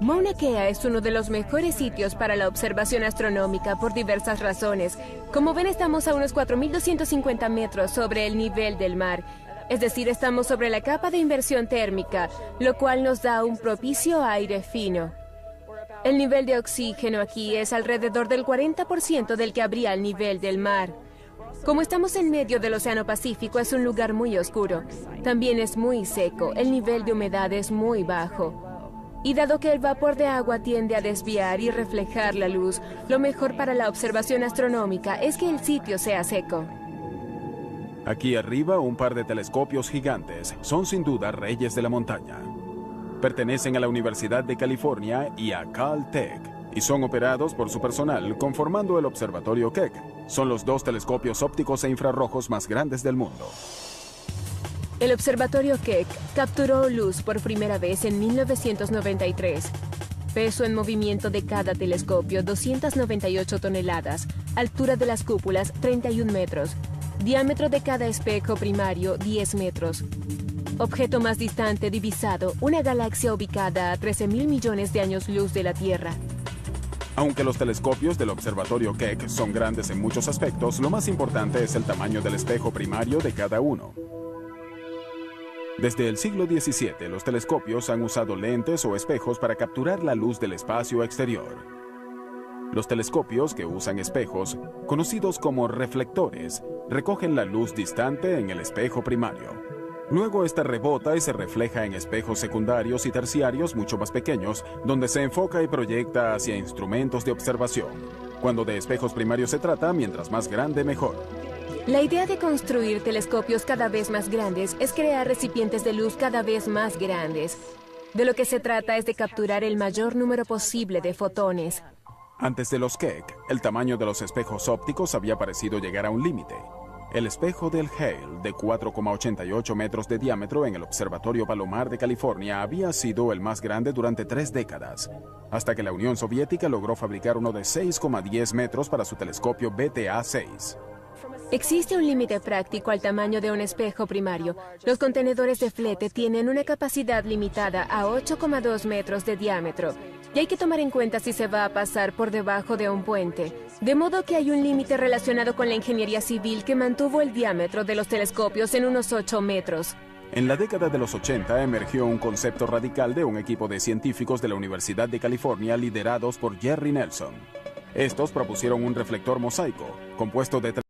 Mauna Kea es uno de los mejores sitios para la observación astronómica por diversas razones. Como ven, estamos a unos 4.250 metros sobre el nivel del mar. Es decir, estamos sobre la capa de inversión térmica, lo cual nos da un propicio aire fino. El nivel de oxígeno aquí es alrededor del 40% del que habría al nivel del mar. Como estamos en medio del Océano Pacífico, es un lugar muy oscuro. También es muy seco, el nivel de humedad es muy bajo. Y dado que el vapor de agua tiende a desviar y reflejar la luz, lo mejor para la observación astronómica es que el sitio sea seco. Aquí arriba, un par de telescopios gigantes son sin duda reyes de la montaña. Pertenecen a la Universidad de California y a Caltech, y son operados por su personal conformando el Observatorio Keck. Son los dos telescopios ópticos e infrarrojos más grandes del mundo. El Observatorio Keck capturó luz por primera vez en 1993. Peso en movimiento de cada telescopio, 298 toneladas. Altura de las cúpulas, 31 metros. Diámetro de cada espejo primario, 10 metros. Objeto más distante divisado, una galaxia ubicada a 13.000 millones de años luz de la Tierra. Aunque los telescopios del Observatorio Keck son grandes en muchos aspectos, lo más importante es el tamaño del espejo primario de cada uno. Desde el siglo XVII, los telescopios han usado lentes o espejos para capturar la luz del espacio exterior. Los telescopios que usan espejos, conocidos como reflectores, recogen la luz distante en el espejo primario. Luego esta rebota y se refleja en espejos secundarios y terciarios mucho más pequeños, donde se enfoca y proyecta hacia instrumentos de observación. Cuando de espejos primarios se trata, mientras más grande, mejor. La idea de construir telescopios cada vez más grandes es crear recipientes de luz cada vez más grandes. De lo que se trata es de capturar el mayor número posible de fotones. Antes de los Keck, el tamaño de los espejos ópticos había parecido llegar a un límite. El espejo del Hale, de 4,88 metros de diámetro en el Observatorio Palomar de California, había sido el más grande durante 3 décadas, hasta que la Unión Soviética logró fabricar uno de 6,10 metros para su telescopio BTA-6. Existe un límite práctico al tamaño de un espejo primario. Los contenedores de flete tienen una capacidad limitada a 8,2 metros de diámetro. Y hay que tomar en cuenta si se va a pasar por debajo de un puente. De modo que hay un límite relacionado con la ingeniería civil que mantuvo el diámetro de los telescopios en unos 8 metros. En la década de los 80 emergió un concepto radical de un equipo de científicos de la Universidad de California liderados por Jerry Nelson. Estos propusieron un reflector mosaico, compuesto de